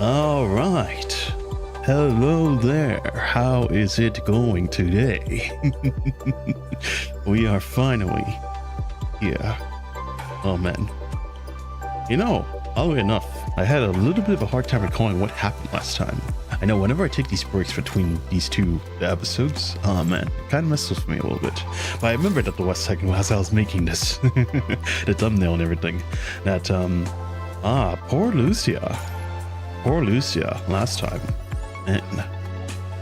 All right. Hello there. How is it going today? We are finally here. Oh man. You know, oddly enough, I had a little bit of a hard time recalling what happened last time. I know whenever I take these breaks between these two episodes, oh man, it kind of messes with me a little bit. But I remembered at the last second as I was making this, the thumbnail and everything, that, poor Lucia. Poor Lucia last time. Man,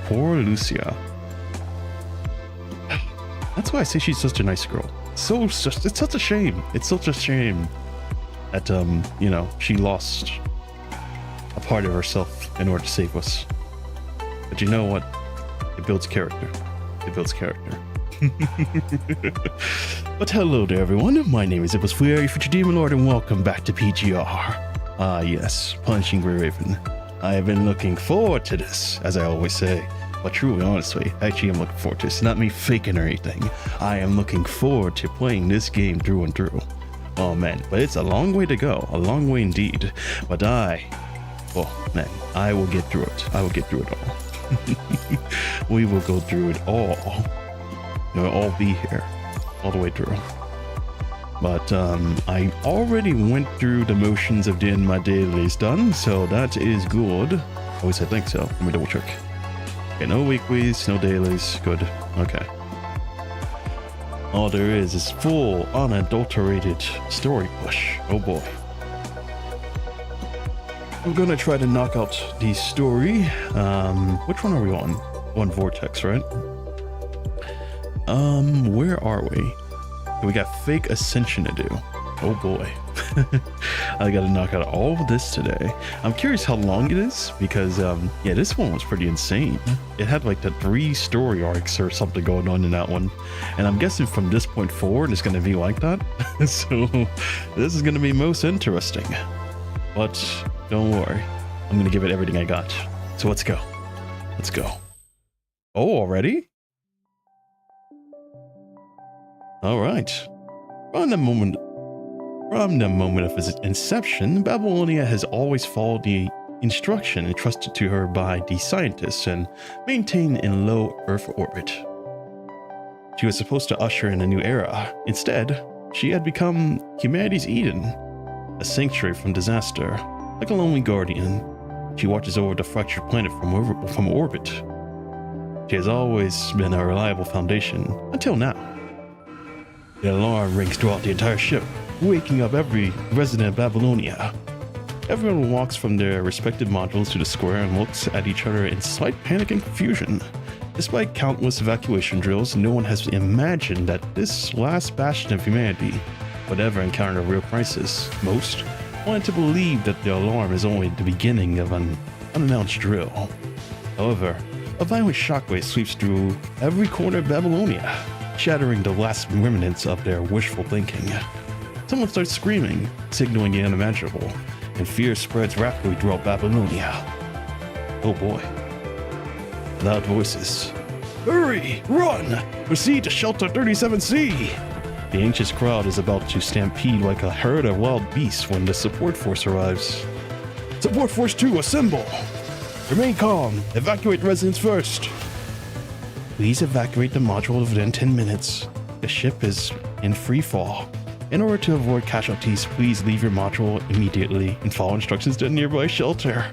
poor Lucia. That's why I say she's such a nice girl. It's such a shame. It's such a shame that, you know, she lost a part of herself in order to save us. But you know what? It builds character. It builds character. But hello there, everyone. My name is It Was Fury, Future Demon Lord, and welcome back to PGR. Ah, yes, Punching Grey Raven. I have been looking forward to this, as I always say. But truly, honestly, actually I'm looking forward to this. Not me faking or anything. I am looking forward to playing this game through and through. Oh man, but it's a long way to go. A long way indeed. But well, man, I will get through it. I will get through it all. We will go through it all. We'll all be here, all the way through. But I already went through the motions of getting my dailies done, so that is good. At least I think so. Let me double check. Okay, no weeklies, no dailies. Good. Okay. All there is full, unadulterated story push. Oh boy. I'm gonna try to knock out the story. Which one are we on? On Vortex, right? Where are we? We got fake ascension to do. Oh boy. I gotta knock out all of this today. I'm curious how long it is because yeah, this one was pretty insane. It had like the 3 story arcs or something going on in that one, and I'm guessing from this point forward it's gonna be like that. So this is gonna be most interesting, but don't worry, I'm gonna give it everything I got. So let's go. Let's go. Oh, already? All right. From the moment of its inception, Babylonia has always followed the instruction entrusted to her by the scientists and maintained in low Earth orbit. She was supposed to usher in a new era. Instead, she had become humanity's Eden, a sanctuary from disaster. Like a lonely guardian, she watches over the fractured planet from orbit. She has always been a reliable foundation, until now. The alarm rings throughout the entire ship, waking up every resident of Babylonia. Everyone walks from their respective modules to the square and looks at each other in slight panic and confusion. Despite countless evacuation drills, no one has imagined that this last bastion of humanity would ever encounter a real crisis. Most wanted to believe that the alarm is only the beginning of an unannounced drill. However, a violent shockwave sweeps through every corner of Babylonia, shattering the last remnants of their wishful thinking. Someone starts screaming, signaling the unimaginable, and fear spreads rapidly throughout Babylonia. Oh boy. Loud voices. Hurry! Run! Proceed to shelter 37C! The anxious crowd is about to stampede like a herd of wild beasts when the support force arrives. Support Force 2, assemble! Remain calm. Evacuate residents first. Please evacuate the module within 10 minutes. The ship is in free fall. In order to avoid casualties, please leave your module immediately and follow instructions to a nearby shelter.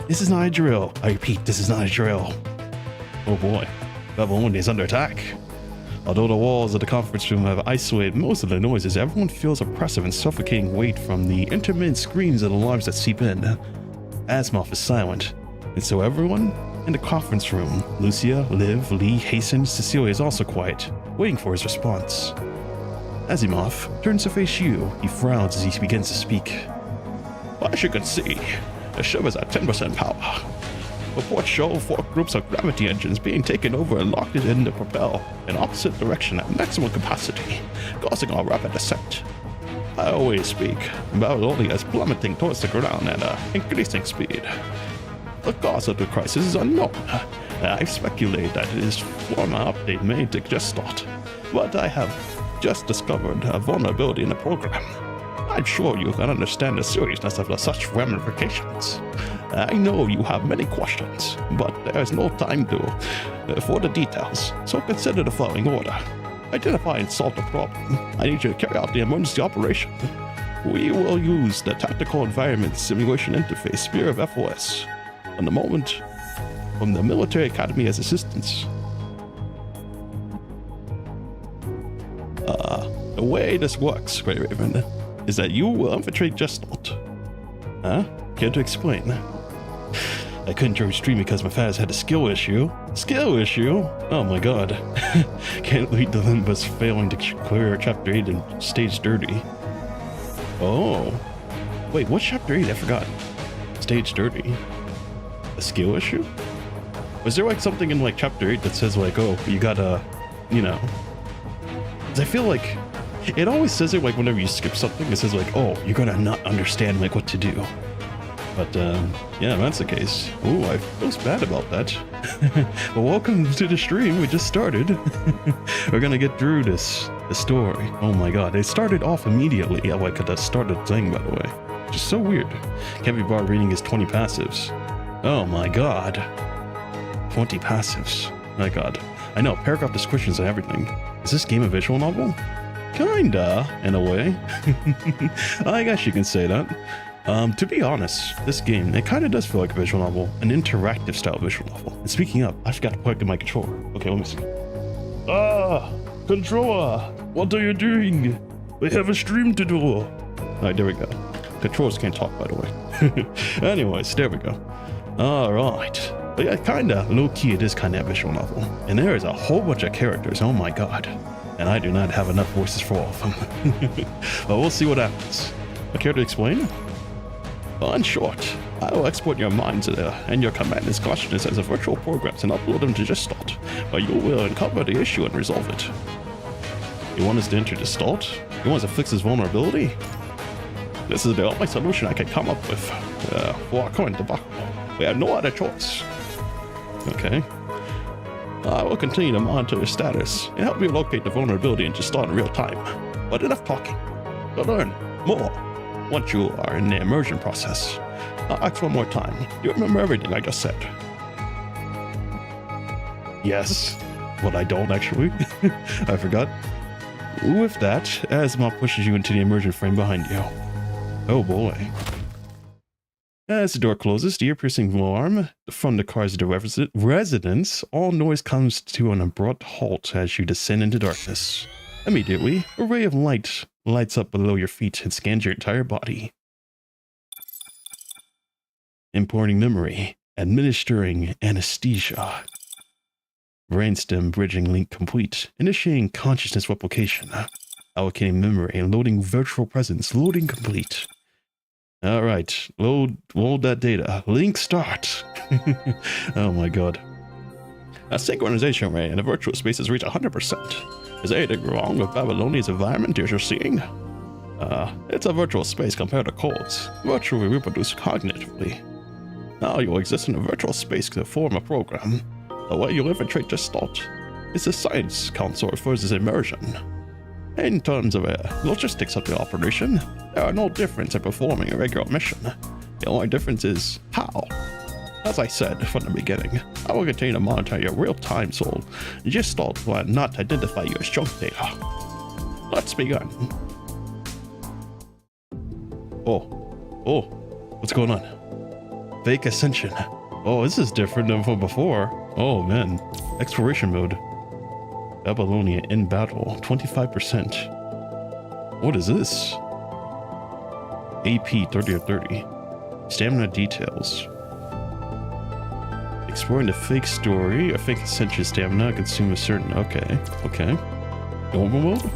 This is not a drill. I repeat, this is not a drill. Oh boy, Babylonia is under attack. Although the walls of the conference room have isolated most of the noises, everyone feels oppressive and suffocating weight from the intermittent screams of the alarms that seep in. Asimov is silent, and so everyone in the conference room, Lucia, Liv, Lee, Hasten, Cecilia is also quiet, waiting for his response. Asimov turns to face you. He frowns as he begins to speak. As you can see, the ship is at 10% power. Reports show 4 groups of gravity engines being taken over and locked in to propel in opposite direction at maximum capacity, causing a rapid descent. I always speak, Babylonia is plummeting towards the ground at an increasing speed. The cause of the crisis is unknown. I speculate that it is from an update made to just start, but I have just discovered a vulnerability in the program. I'm sure you can understand the seriousness of such ramifications. I know you have many questions, but there's no time for the details, so consider the following order. Identify and solve the problem. I need you to carry out the emergency operation. We will use the Tactical Environment Simulation Interface, Sphere of FOS, on the moment from the Military Academy as assistance. The way this works, Grey Raven, is that you will infiltrate Gestalt. Huh? Care to explain? I couldn't join stream because my faz had a skill issue. Skill issue? Oh my god. Can't lead the Limbus failing to clear Chapter 8 and Stage 30. Oh. Wait, what's Chapter 8? I forgot. Stage 30. A skill issue? Was there like something in like Chapter 8 that says like, oh, you gotta, you know... 'Cause I feel like it always says it like whenever you skip something, it says like, oh, you're gonna not understand like what to do. But yeah, that's the case. Ooh, I feel bad about that. Well, welcome to the stream. We just started. We're gonna get through the story. Oh my god, it started off immediately at like the start of the thing, by the way. Which is so weird. Can't be barred reading his 20 passives. Oh my god. 20 passives. My god. I know, paragraph descriptions and everything. Is this game a visual novel? Kinda, in a way. I guess you can say that. To be honest, this game, it kind of does feel like a visual novel, an interactive style visual novel. And speaking of, I forgot to plug in my controller. Okay, let me see. Controller, what are you doing? We have a stream to do. Alright, there we go. Controllers can't talk, by the way. Anyways, there we go. Alright. But yeah, kinda, low-key, it is kinda a visual novel. And there is a whole bunch of characters, oh my god. And I do not have enough voices for all of them. But we'll see what happens. Care to explain? Well, in short, I will export your minds and your Commandant's consciousness as a virtual programs and upload them to Gestalt, where you will uncover the issue and resolve it. You want us to enter Gestalt? You want us to fix this vulnerability? This is the only solution I can come up with for our current debacle. We have no other choice. Okay. I will continue to monitor your status and help you locate the vulnerability in Gestalt in real time. But enough talking. To learn more. Once you are in the immersion process, I'll ask one more time. Do you remember everything I just said? Yes, but I don't actually. I forgot. With that, Asma pushes you into the immersion frame behind you. Oh boy. As the door closes, the ear-piercing alarm from the cars of the residence, all noise comes to an abrupt halt as you descend into darkness. Immediately, a ray of light lights up below your feet and scans your entire body. Importing memory, administering anesthesia. Brainstem bridging link complete, initiating consciousness replication. Allocating memory and loading virtual presence, loading complete. Alright, load that data. Link start. Oh my god. A synchronization rate in the virtual space has reached 100%. Is there anything wrong with Babylonia's environment you're seeing? It's a virtual space compared to codes. Virtually reproduce cognitively. Now you exist in a virtual space to form a program. The way you infiltrate Gestalt is the Science Council refers as immersion. In terms of logistics of the operation, there are no difference in performing a regular mission. The only difference is how. As I said from the beginning, I will continue to monitor your real-time soul. Gestalt will not identify you as junk data. Let's begin. Oh, what's going on? Fake ascension. Oh, this is different than from before. Oh man, exploration mode. Babylonia in battle, 25%. What is this? AP 30 of 30. Stamina details. Exploring the fake story, a fake ascension stamina, consume a certain... Okay. Normal mode?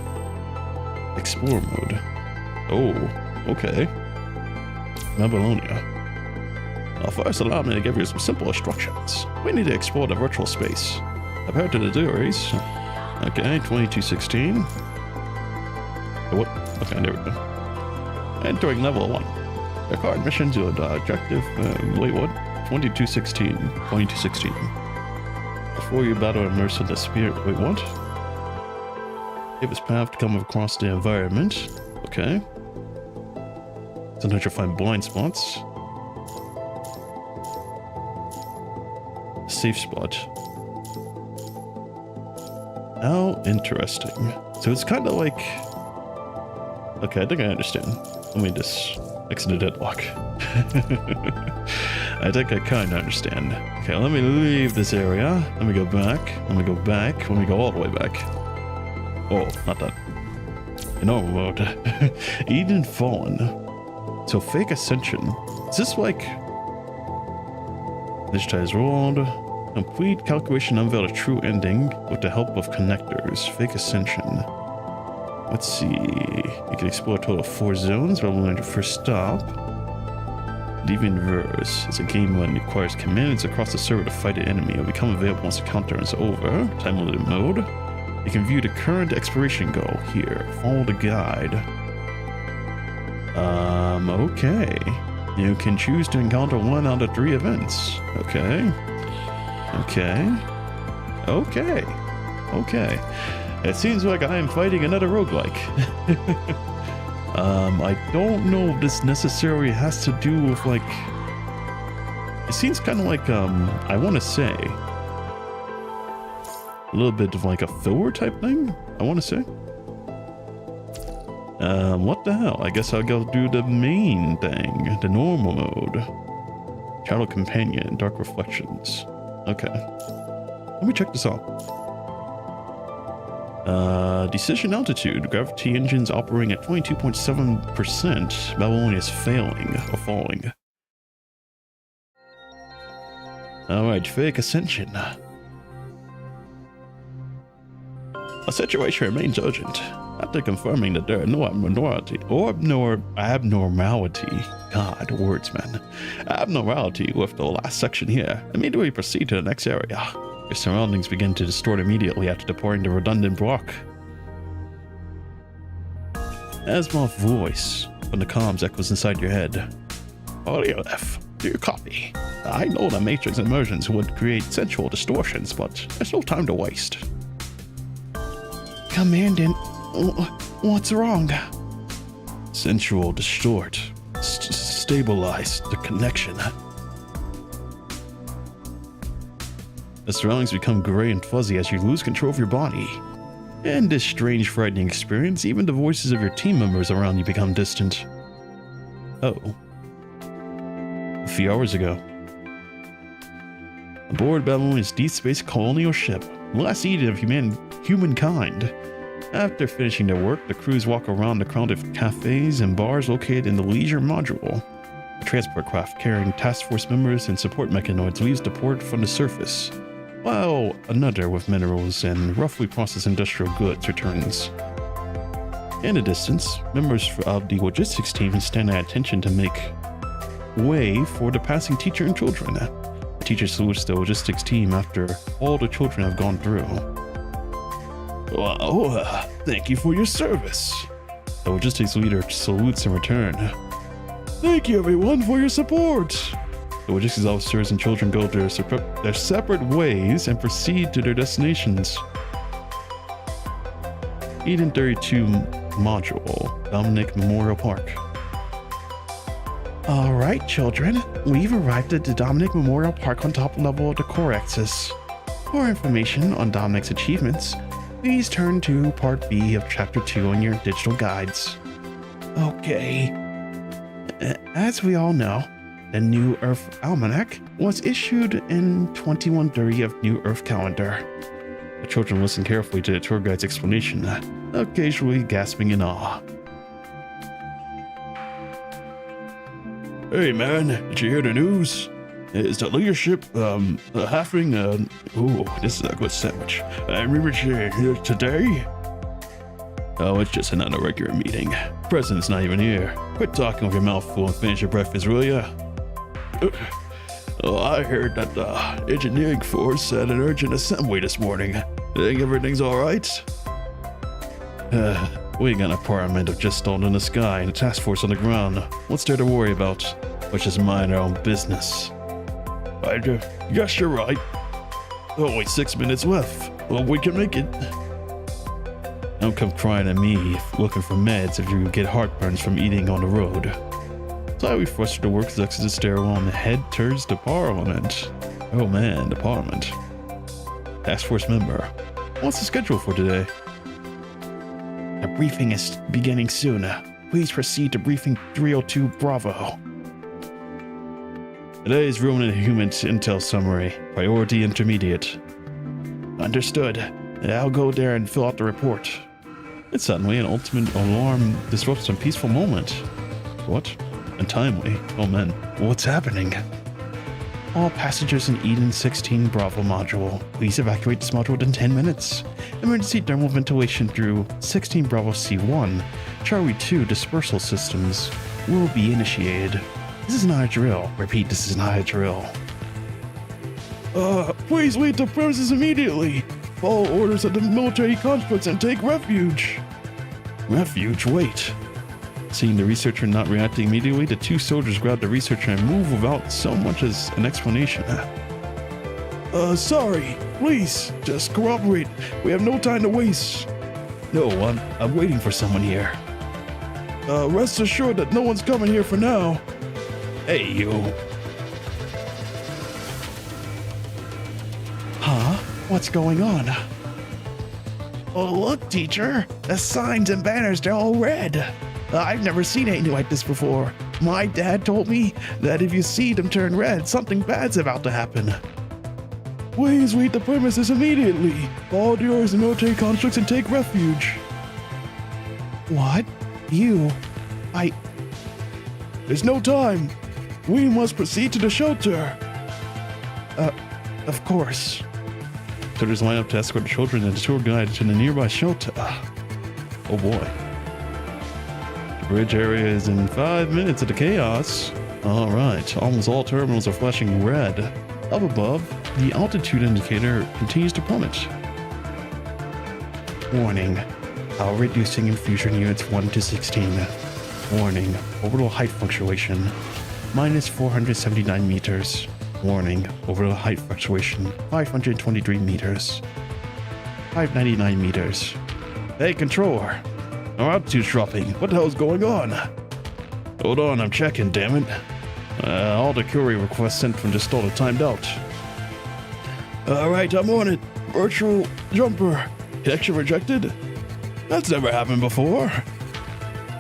Explore mode. Oh, okay. Babylonia. First, allow me to give you some simple instructions. We need to explore the virtual space. Compared to the theories... Okay, 2216. What? Okay, there we go. Entering level 1. The current mission to objective... wait, what? 2216. 2216. Before you battle immerse in the spirit... Wait, what? Give us path to come across the environment. Okay. Sometimes you'll find blind spots. safe spot. How interesting. So it's kind of like... Okay, I think I understand. Let me just exit a deadlock. I think I kind of understand. Okay, let me leave this area. Let me go back. Let me go back. Let me go all the way back. Oh, not that. In normal mode. Eden Fallen. So fake ascension. Is this like... Digitize world. Complete calculation unveiled a true ending with the help of connectors. Fake ascension. Let's see. You can explore a total of 4 zones, but we'll learn your first stop. Deviant Verse. It's a game that requires commandants across the server to fight an enemy. It will become available once the countdown is over. Time limited mode. You can view the current exploration goal here. Follow the guide. Okay. You can choose to encounter 1 out of 3 events. Okay. Okay. It seems like I am fighting another roguelike. I don't know if this necessarily has to do with like... It seems kind of like, I want to say... a little bit of like a filler type thing, I want to say. What the hell? I guess I'll go do the main thing, the normal mode. Shadow Companion, Dark Reflections. Okay. Let me check this out. Decision altitude. Gravity engines operating at 22.7%. Babylonia is failing or falling. Alright, fake ascension. The situation remains urgent. After confirming that there are no abnormality, God, words, man. Abnormality with the last section here. Immediately proceed to the next area. Your surroundings begin to distort immediately after departing the redundant block. Asimov voice from the comms echoes inside your head. Audio F, do you copy? I know the matrix immersions would create sensual distortions, but there's no time to waste. Commandant, what's wrong? Sensual distort. Stabilize the connection. The surroundings become gray and fuzzy as you lose control of your body. In this strange, frightening experience, even the voices of your team members around you become distant. Oh. A few hours ago. Aboard Babylonia's deep space colonial ship, the last Eden of humankind. After finishing their work, the crews walk around the crowded cafes and bars located in the leisure module. A transport craft carrying task force members and support mechanoids leaves the port from the surface, while another with minerals and roughly processed industrial goods returns. In the distance, members of the logistics team stand at attention to make way for the passing teacher and children. The teacher salutes the logistics team after all the children have gone through. Wow, thank you for your service. The logistics leader salutes in return. Thank you everyone for your support. The logistics officers and children go their separate ways and proceed to their destinations. Eden 32 Module, Dominic Memorial Park. Alright children, we've arrived at the Dominic Memorial Park on top level of the core axis. For information on Dominic's achievements, please turn to Part B of Chapter 2 on your digital guides. Okay. As we all know, the New Earth Almanac was issued in 2130 of New Earth Calendar. The children listen carefully to the tour guide's explanation, occasionally gasping in awe. Hey man, did you hear the news? Is the leadership having ooh, this is a good sandwich. Today? Oh, it's just another regular meeting. President's not even here. Quit talking with your mouth full and finish your breakfast, will ya? Oh, I heard that the engineering force had an urgent assembly this morning. Think everything's alright? We got a parliament of just stone in the sky and a task force on the ground. What's there to worry about? Let's just mind our own business. I guess you're right. Only 6 minutes left. Well, we can make it. Don't come crying at me looking for meds if you get heartburns from eating on the road. Slightly frustrated, the workers exit the stairwell and head towards the parliament. Oh man, department. Task force member. What's the schedule for today? The briefing is beginning soon. Please proceed to briefing 302 Bravo. Today's remnant human intel summary. Priority intermediate. Understood. I'll go there and fill out the report. It's suddenly an ultimate alarm disrupts a peaceful moment. What? Untimely. Oh man, what's happening? All passengers in Eden 16 Bravo module, please evacuate this module within 10 minutes. Emergency thermal ventilation through 16 Bravo C1, Charlie 2 dispersal systems will be initiated. This is not a drill. Repeat, this is not a drill. Please leave the premises immediately. Follow orders of the military constructs and take refuge. Refuge? Wait. Seeing the researcher not reacting immediately, the two soldiers grab the researcher and move without so much as an explanation. Sorry. Please, just cooperate. We have no time to waste. No, I'm waiting for someone here. Rest assured that no one's coming here for now. Hey, you. Huh? What's going on? Oh, look, teacher. The signs and banners, they're all red. I've never seen anything like this before. My dad told me that if you see them turn red, something bad's about to happen. Please leave the premises immediately. Follow the orders of military constructs and take refuge. What? You? There's no time. We must proceed to the shelter. Of course. Soldiers line up to escort the children and the tour guide to the nearby shelter. Oh boy. The bridge area is in 5 minutes of the chaos. Alright, almost all terminals are flashing red. Up above, the altitude indicator continues to plummet. Warning. Power reducing infusion units 1 to 16. Warning. Orbital height fluctuation. Minus 479 meters. Warning. Orbital height fluctuation. 523 meters. 599 meters. Hey, controller. Our altitude's dropping. What the hell's going on? Hold on, I'm checking, damn it. All the query requests sent from just all the timed out. Alright, I'm on it. Virtual jumper. Connection rejected? That's never happened before.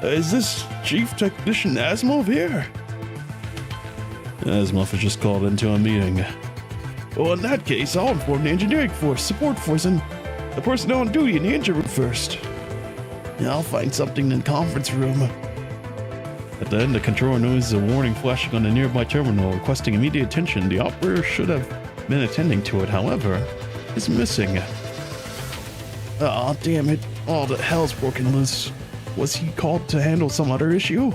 Is this Chief Technician Asimov here? Asimov was just called into a meeting. Well, in that case, I'll inform the engineering force, support force, and the personnel on duty in the engine room first. I'll find something in the conference room. At the end, the controller notices a warning flashing on the nearby terminal requesting immediate attention. The operator should have been attending to it, however, is missing. Oh, damn it. All the hell's broken loose. Was he called to handle some other issue?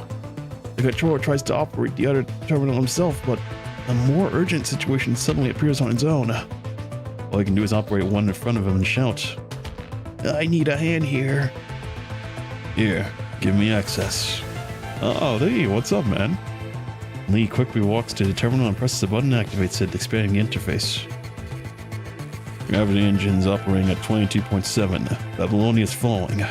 The controller tries to operate the other terminal himself, but a more urgent situation suddenly appears on its own. All he can do is operate one in front of him and shout. I need a hand here. Here, give me access. Oh, Lee, what's up, man? Lee quickly walks to the terminal and presses the button and activates it, expanding the interface. Gravity engines operating at 22.7. Babylonia is falling. You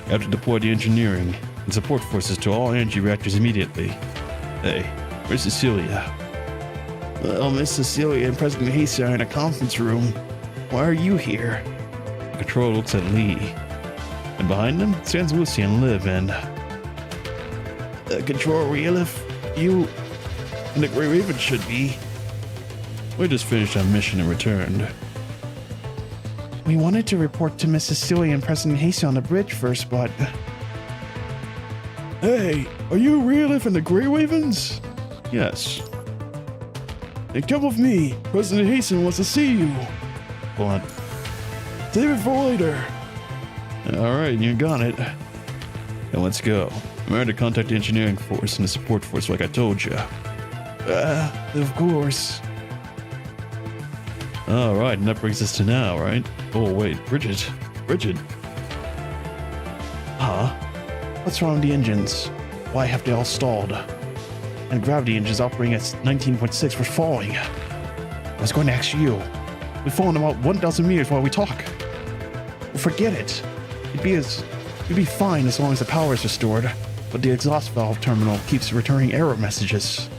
have to deploy the engineering and support forces to all energy reactors immediately. Hey, where's Cecilia? Well, Miss Cecilia and President Hasty are in a conference room. Why are you here? The controller looks at Lee. And behind them stands Lucia and Liv and... Controller Realif, you and the Grey Raven should be. We just finished our mission and returned. We wanted to report to Miss Cecilia and President Hasty on the bridge first, but... Hey, are you Realif and the Grey Ravens? Yes. Then come with me. President Hasty wants to see you. What? Save it for later. Alright, you got it. Now let's go. Remember to contact the engineering force and the support force like I told you. Of course. Alright, and that brings us to now, right? Oh wait, Bridget. Huh? What's wrong with the engines? Why have they all stalled? And gravity engines operating at 19.6 were falling. I was going to ask you. We've fallen about 1,000 meters while we talk. Well, forget it. You'd be fine as long as the power is restored, but the exhaust valve terminal keeps returning error messages.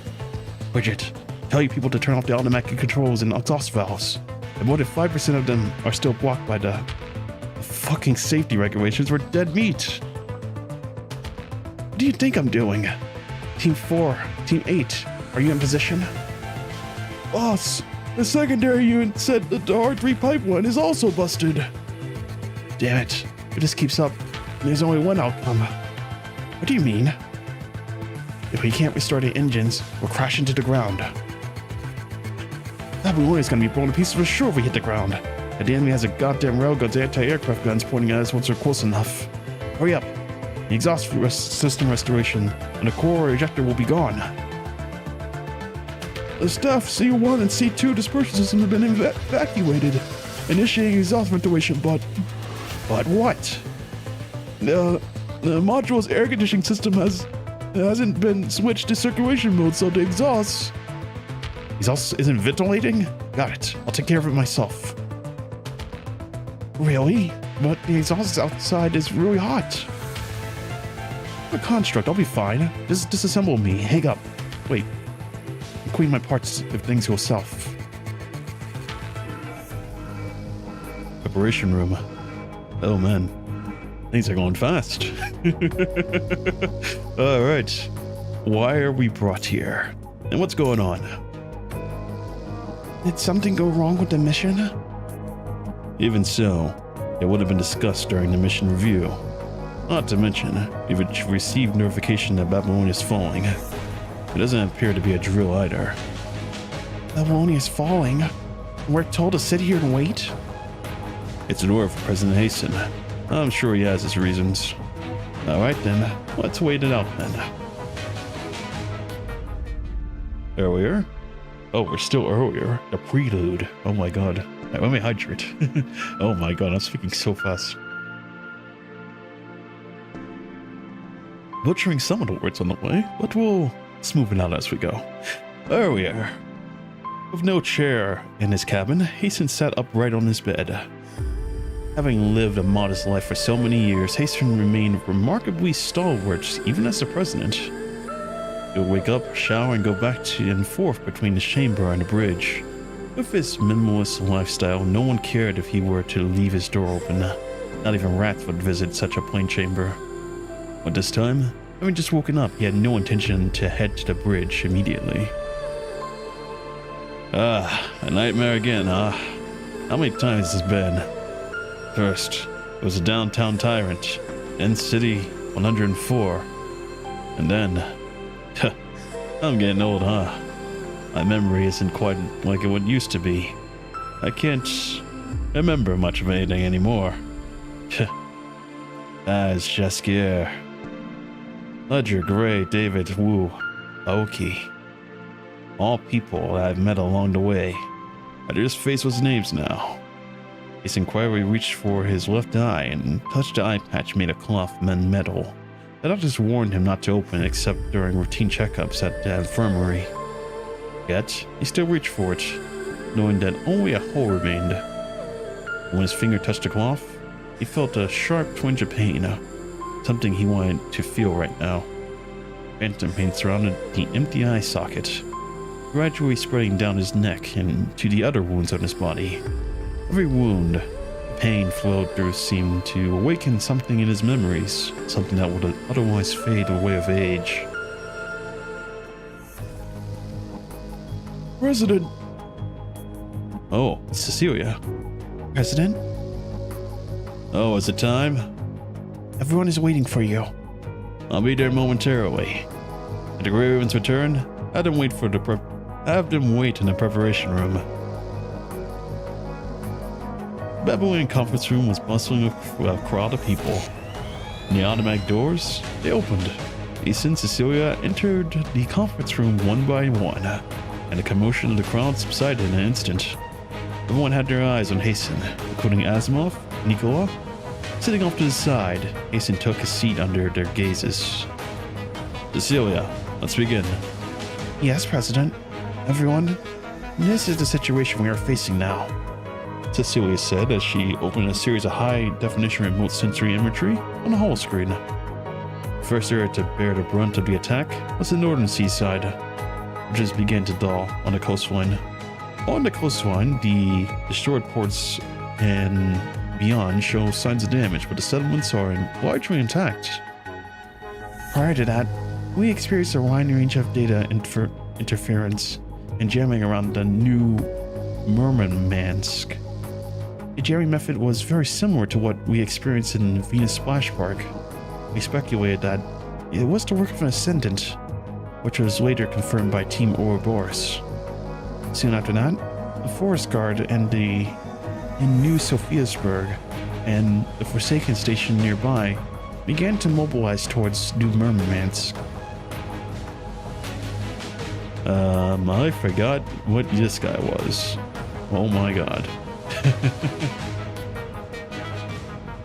Bridget, Tell your people to turn off the automatic controls and exhaust valves. And more than 5% of them are still blocked by the fucking safety regulations. We're dead meat. What do you think I'm doing? Team 4, Team 8, are you in position? Boss, the secondary unit said that the R3 pipeline is also busted. Damn it. If this keeps up, there's only one outcome. What do you mean? If we can't restore the engines, we'll crash into the ground. Babylonia's gonna be blown to pieces for sure if we hit the ground. And the enemy has a goddamn railgun's anti-aircraft guns pointing at us once we're close enough. Hurry up. The exhaust system restoration and the core ejector will be gone. The staff C1 and C2 dispersion systems have been evacuated, initiating exhaust ventilation, but what? the module's air conditioning system hasn't been switched to circulation mode, so the exhaust Isn't ventilating? Got it. I'll take care of it myself. Really? But the exhaust outside is really hot. A construct, I'll be fine. Just disassemble me. Hang up. Wait. I'll clean my parts if things go south. Preparation room. Oh man. Things are going fast. Alright. Why are we brought here? And what's going on? Did something go wrong with the mission? Even so, it would have been discussed during the mission review. Not to mention, if it received notification that Babylonia is falling. It doesn't appear to be a drill either. Babylonia is falling? We're told to sit here and wait? It's an order for President Hasten. I'm sure he has his reasons. Alright then, let's wait it out then. Earlier? Oh, we're still earlier. The prelude. Oh my god. Right, let me hydrate. Oh my god, I'm speaking so fast. Butchering some of the words on the way, but we'll smooth it out as we go. Earlier. With no chair in his cabin, Hasten sat upright on his bed. Having lived a modest life for so many years, Hasten remained remarkably stalwart, even as the president. He would wake up, shower, and go back and forth between the chamber and the bridge. With his minimalist lifestyle, no one cared if he were to leave his door open. Not even rats would visit such a plain chamber. But this time, having just woken up, he had no intention to head to the bridge immediately. Ah, a nightmare again, huh? How many times has this been? First, it was a downtown tyrant, then City 104, and then... I'm getting old, huh? My memory isn't quite like it would used to be. I can't remember much of anything anymore. As Jaskier, Ledger, Gray, David, Wu, Aoki. All people that I've met along the way. I just face those names now. His inquiry reached for his left eye and touched the eye patch made of cloth and metal. The doctors warned him not to open it except during routine checkups at the infirmary. Yet, he still reached for it, knowing that only a hole remained. When his finger touched the cloth, he felt a sharp twinge of pain, something he wanted to feel right now. Phantom pain surrounded the empty eye socket, gradually spreading down his neck and to the other wounds on his body. Every wound pain flowed through seemed to awaken something in his memories, something that would otherwise fade away with age. President. Oh, it's Cecilia. President? Oh, is it time? Everyone is waiting for you. I'll be there momentarily. At the Grey Raven's return, have them wait in the preparation room. The Babylonian conference room was bustling with a crowd of people. And the automatic doors, they opened. Hasten and Cecilia entered the conference room one by one, and the commotion of the crowd subsided in an instant. Everyone had their eyes on Hasten, including Asimov, Nikola. Sitting off to the side, Hasten took a seat under their gazes. Cecilia, let's begin. Yes, President. Everyone, this is the situation we are facing now, Cecilia said as she opened a series of high-definition remote sensory imagery on the holo screen. First area to bear the brunt of the attack was the northern seaside. bridges began to dull on the coastline. On the coastline, the destroyed ports and beyond show signs of damage, but the settlements are largely intact. Prior to that, we experienced a wide range of data interference and jamming around the new Murmansk. The jamming method was very similar to what we experienced in Venus Splash Park. We speculated that it was the work of an Ascendant, which was later confirmed by Team Ouroboros. Soon after that, the Forest Guard and in New Sophiasburg and the Forsaken station nearby began to mobilize towards New Murmansk. I forgot what this guy was. Oh my god.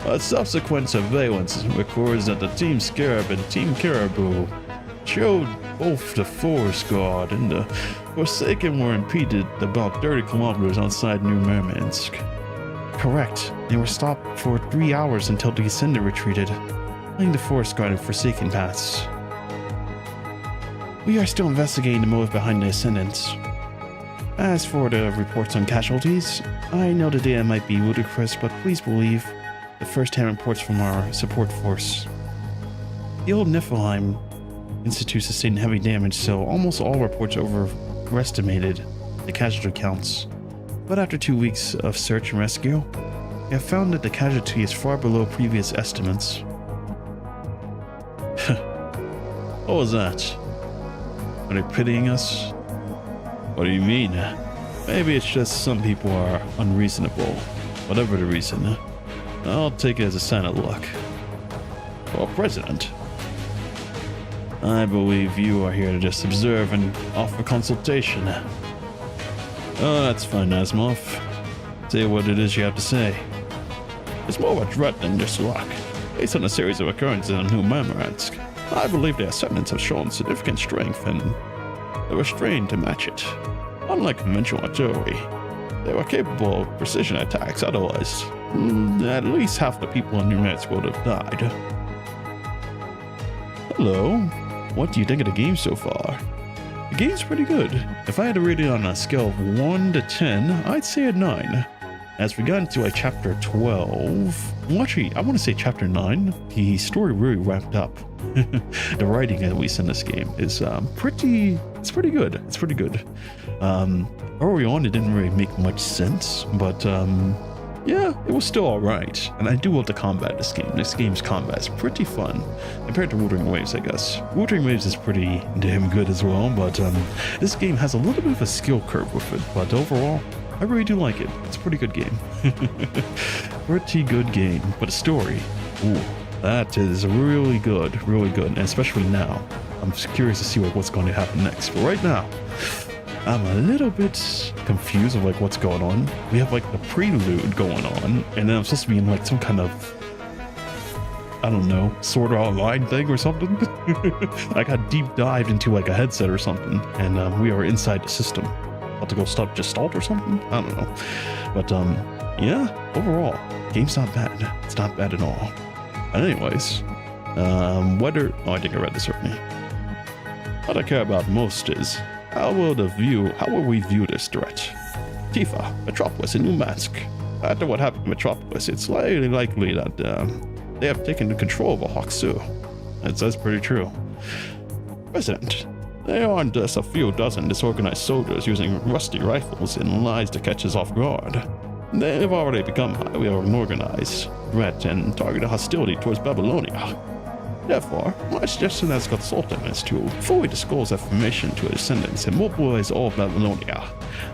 A subsequent surveillance records that the Team Scarab and Team Caribou showed both the Forest Guard and the Forsaken were impeded about 30 kilometers outside New Murmansk. Correct. They were stopped for 3 hours until the Ascendant retreated, leaving the Forest Guard and Forsaken paths. We are still investigating the motive behind the Ascendants. As for the reports on casualties, I know the data might be ludicrous, but please believe the first-hand reports from our support force. The old Niflheim Institute sustained heavy damage, so almost all reports overestimated the casualty counts. But after 2 weeks of search and rescue, we have found that the casualty is far below previous estimates. What was that? Are they pitying us? What do you mean? Maybe it's just some people are unreasonable. Whatever the reason, I'll take it as a sign of luck. Well, President, I believe you are here to just observe and offer consultation. Oh, that's fine, Asimov. Say what it is you have to say. It's more of a threat than just luck. Based on a series of occurrences in New Murmansk, I believe the Ascendants have shown significant strength and they were trained to match it. Unlike conventional artillery, they were capable of precision attacks, otherwise, at least half the people in New Murmansk would have died. Hello, what do you think of the game so far? The game's pretty good. If I had to rate it on a scale of 1 to 10, I'd say a 9. As we got into like chapter 12, well actually I want to say chapter 9, the story really wrapped up. The writing at least in this game is pretty good. It's pretty good. Early on it didn't really make much sense, but yeah, it was still alright. And I do love the combat in this game. This game's combat is pretty fun compared to Wuthering Waves, I guess. Wuthering Waves is pretty damn good as well, but this game has a little bit of a skill curve with it, but overall I really do like it. It's a pretty good game. Pretty good game. But the story, ooh, that is really good, and especially now. I'm just curious to see what's going to happen next. But right now, I'm a little bit confused of like what's going on. We have like the prelude going on, and then I'm supposed to be in like some kind of, I don't know, Sword Art Online thing or something. I got deep dived into like a headset or something, and we are inside the system. About to go stop Gestalt or something? I don't know. But yeah, overall, game's not bad. It's not bad at all. And anyways, whether I think I read this already. What I care about most is how will we view this threat? Tifa, Metropolis, and New Murmansk. After what happened to Metropolis, it's highly likely that they have taken control of Hawksu. That's pretty true. President, there aren't just a few dozen disorganized soldiers using rusty rifles and lies to catch us off guard. They've already become highly organized threat and targeted hostility towards Babylonia. Therefore, my suggestion as consultant is to fully disclose information to his descendants and mobilize all of Babylonia,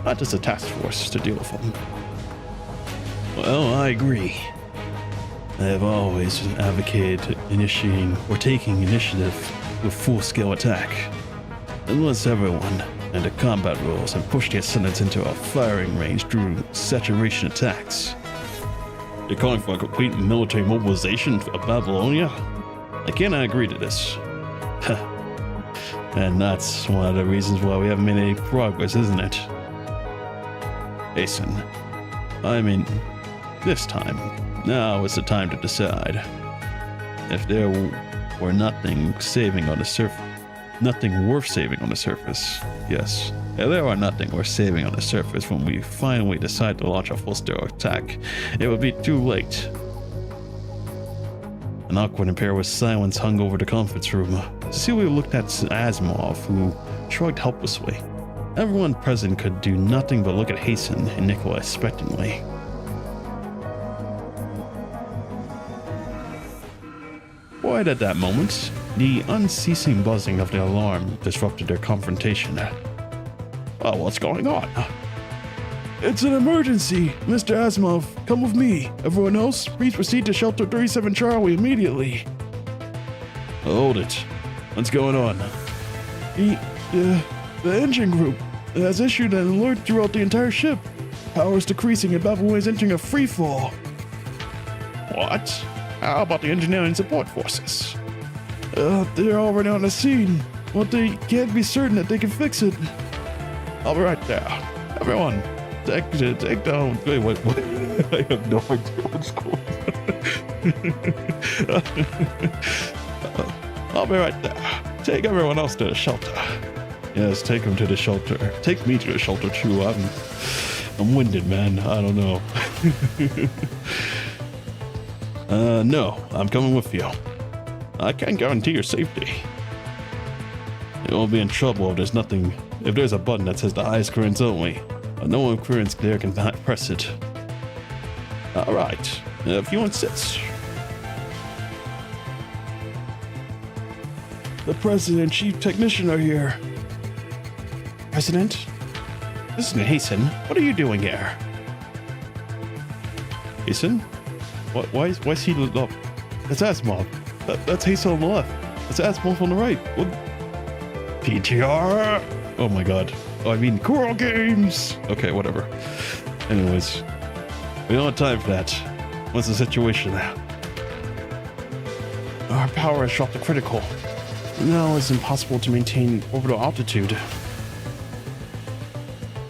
not just a task force to deal with them. Well, I agree. I have always advocated initiating or taking initiative with full-scale attack. Unless everyone and the combat rules have pushed the Ascendants into a firing range through saturation attacks. You're calling for a complete military mobilization of Babylonia? I cannot agree to this. And that's one of the reasons why we haven't made any progress, isn't it? Hasten. I mean, this time. Now is the time to decide. If there were nothing saving on the surface, nothing worth saving on the surface. Yes, there are nothing worth saving on the surface when we finally decide to launch a full-scale attack. It would be too late. An awkward and perilous silence hung over the conference room. Cecilia looked at Asimov, who shrugged helplessly. Everyone present could do nothing but look at Hasten and Nicola expectantly. Right at that moment, the unceasing buzzing of the alarm disrupted their confrontation. Oh, what's going on? It's an emergency. Mr. Asimov, come with me. Everyone else, please proceed to Shelter 37 Charlie immediately. Hold it. What's going on? The engine group has issued an alert throughout the entire ship. Power is decreasing and Babylonia is entering a free fall. What? How about the engineering support forces? They're already on the scene, but they can't be certain that they can fix it. I'll be right there. Everyone, take down. Wait, what? I have no idea what's going on. I'll be right there. Take everyone else to the shelter. Yes, take them to the shelter. Take me to the shelter too. I'm winded, man. I don't know. No, I'm coming with you. I can't guarantee your safety. You won't be in trouble if there's a button that says the highest clearance only, but no one clearance there can press it. Alright, if you insist. The president and chief technician are here. President? This is Hasten. What are you doing here? Hasten? Why is he up? That's Asimov. That's Hasten on the left. That's Asimov on the right. What? PTR! Oh my god. Oh, I mean, Coral Games! okay, whatever. Anyways, we don't have time for that. What's the situation now? Our power has dropped to critical. Now it's impossible to maintain orbital altitude.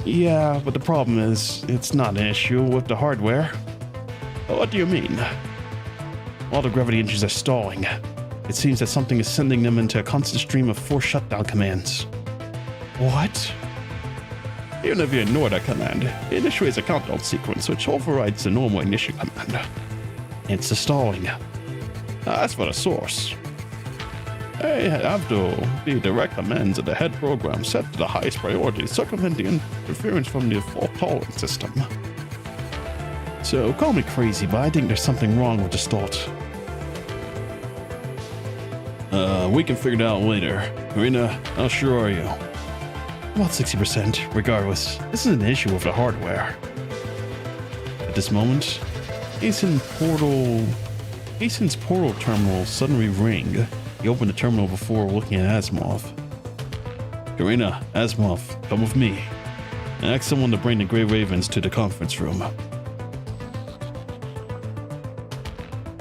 Yeah, but the problem is, it's not an issue with the hardware. What do you mean? All the gravity engines are stalling. It seems that something is sending them into a constant stream of forced shutdown commands. What? Even if you ignore that command, it initiates a countdown sequence which overrides the normal ignition command. It's the stalling. As for the source, they have to be direct commands of the head program set to the highest priority to circumvent the interference from the fault tolerance system. So call me crazy, but I think there's something wrong with the start. We can figure it out later. Karina, how sure are you? About 60%. Regardless, this is an issue with the hardware. At this moment, Hasten's portal terminal suddenly rang. He opened the terminal before looking at Asimov. Karina, Asimov, come with me. And ask someone to bring the Grey Ravens to the conference room.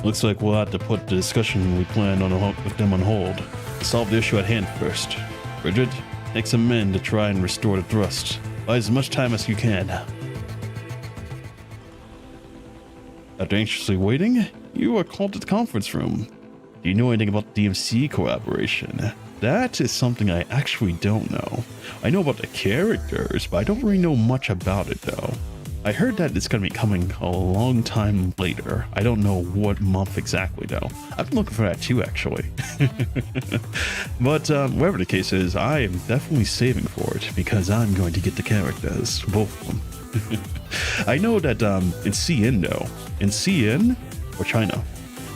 Looks like we'll have to put the discussion we planned on with them on hold. Solve the issue at hand first. Bridget, take some men to try and restore the thrust. Buy as much time as you can. After anxiously waiting, you are called to the conference room. Do you know anything about the DMC collaboration? That is something I actually don't know. I know about the characters, but I don't really know much about it though. I heard that it's going to be coming a long time later. I don't know what month exactly though. I've been looking for that too actually. But whatever the case is, I am definitely saving for it because I'm going to get the characters, both of them. I know that in CN though, in CN or China,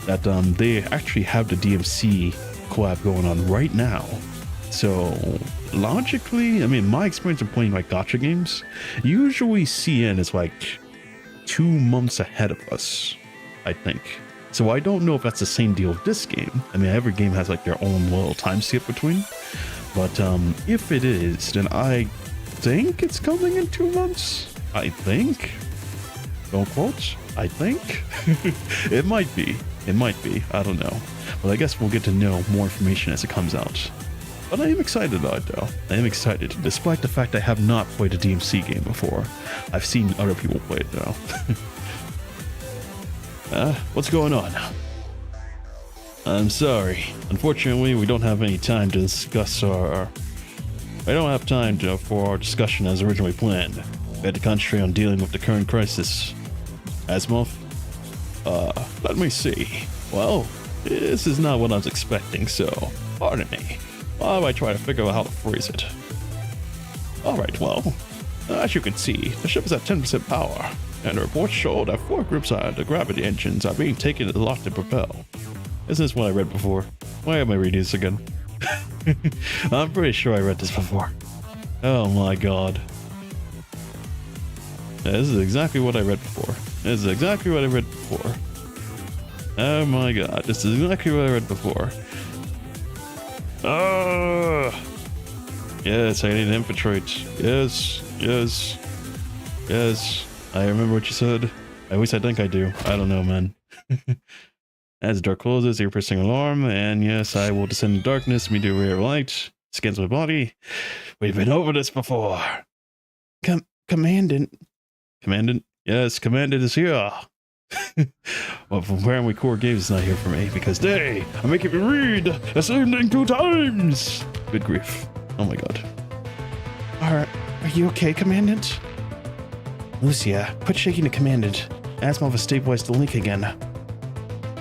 that they actually have the DMC collab going on right now. So logically, I mean, my experience of playing like gacha games, usually CN is like 2 months ahead of us, I think. So I don't know if that's the same deal with this game. I mean, every game has like their own little time skip between. But if it is, then I think it's coming in 2 months. I think. Don't quote. I think. It might be. It might be. I don't know. But I guess we'll get to know more information as it comes out. But I am excited about it though. I am excited, despite the fact I have not played a DMC game before. I've seen other people play it though. What's going on? I'm sorry. Unfortunately, we don't have any time to discuss our... I don't have time for our discussion as originally planned. We had to concentrate on dealing with the current crisis. Asimov? Let me see. Well, this is not what I was expecting, so pardon me while I try to figure out how to phrase it. Alright, well, as you can see, the ship is at 10% power, and the reports show that 4 groups of the gravity engines are being taken to lock to propel. Isn't this what I read before? Why am I reading this again? I'm pretty sure I read this before. Oh my god. Yeah, this is exactly what I read before. This is exactly what I read before. Oh my god, this is exactly what I read before. Yes, I need to infiltrate. Yes, yes, yes. I remember what you said. At least I think I do. I don't know, man. As the door closes, you're pressing alarm, and yes, I will descend in darkness, meteor light, scans my body. We've been over this before. Commandant. Commandant? Yes, Commandant is here. Well, apparently Core Games is not here for me, because they are making me read the same thing 2 times. Good grief. Oh my god. Are you okay, Commandant? Lucia, quit shaking the Commandant. Asimov has stabilized the link again.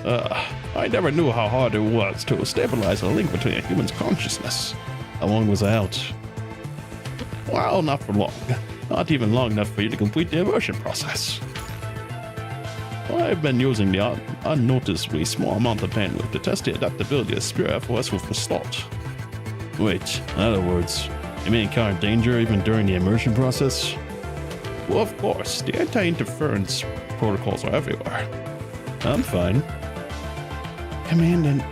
I never knew how hard it was to stabilize a link between a human's consciousness. How long was I out? Well, not for long. Not even long enough for you to complete the immersion process. I've been using the unnoticeably small amount of bandwidth to test the adaptability of Spirit FOS with the slot. Wait, in other words, you may encounter danger even during the immersion process? Well, of course, the anti-interference protocols are everywhere. I'm fine. Commandant.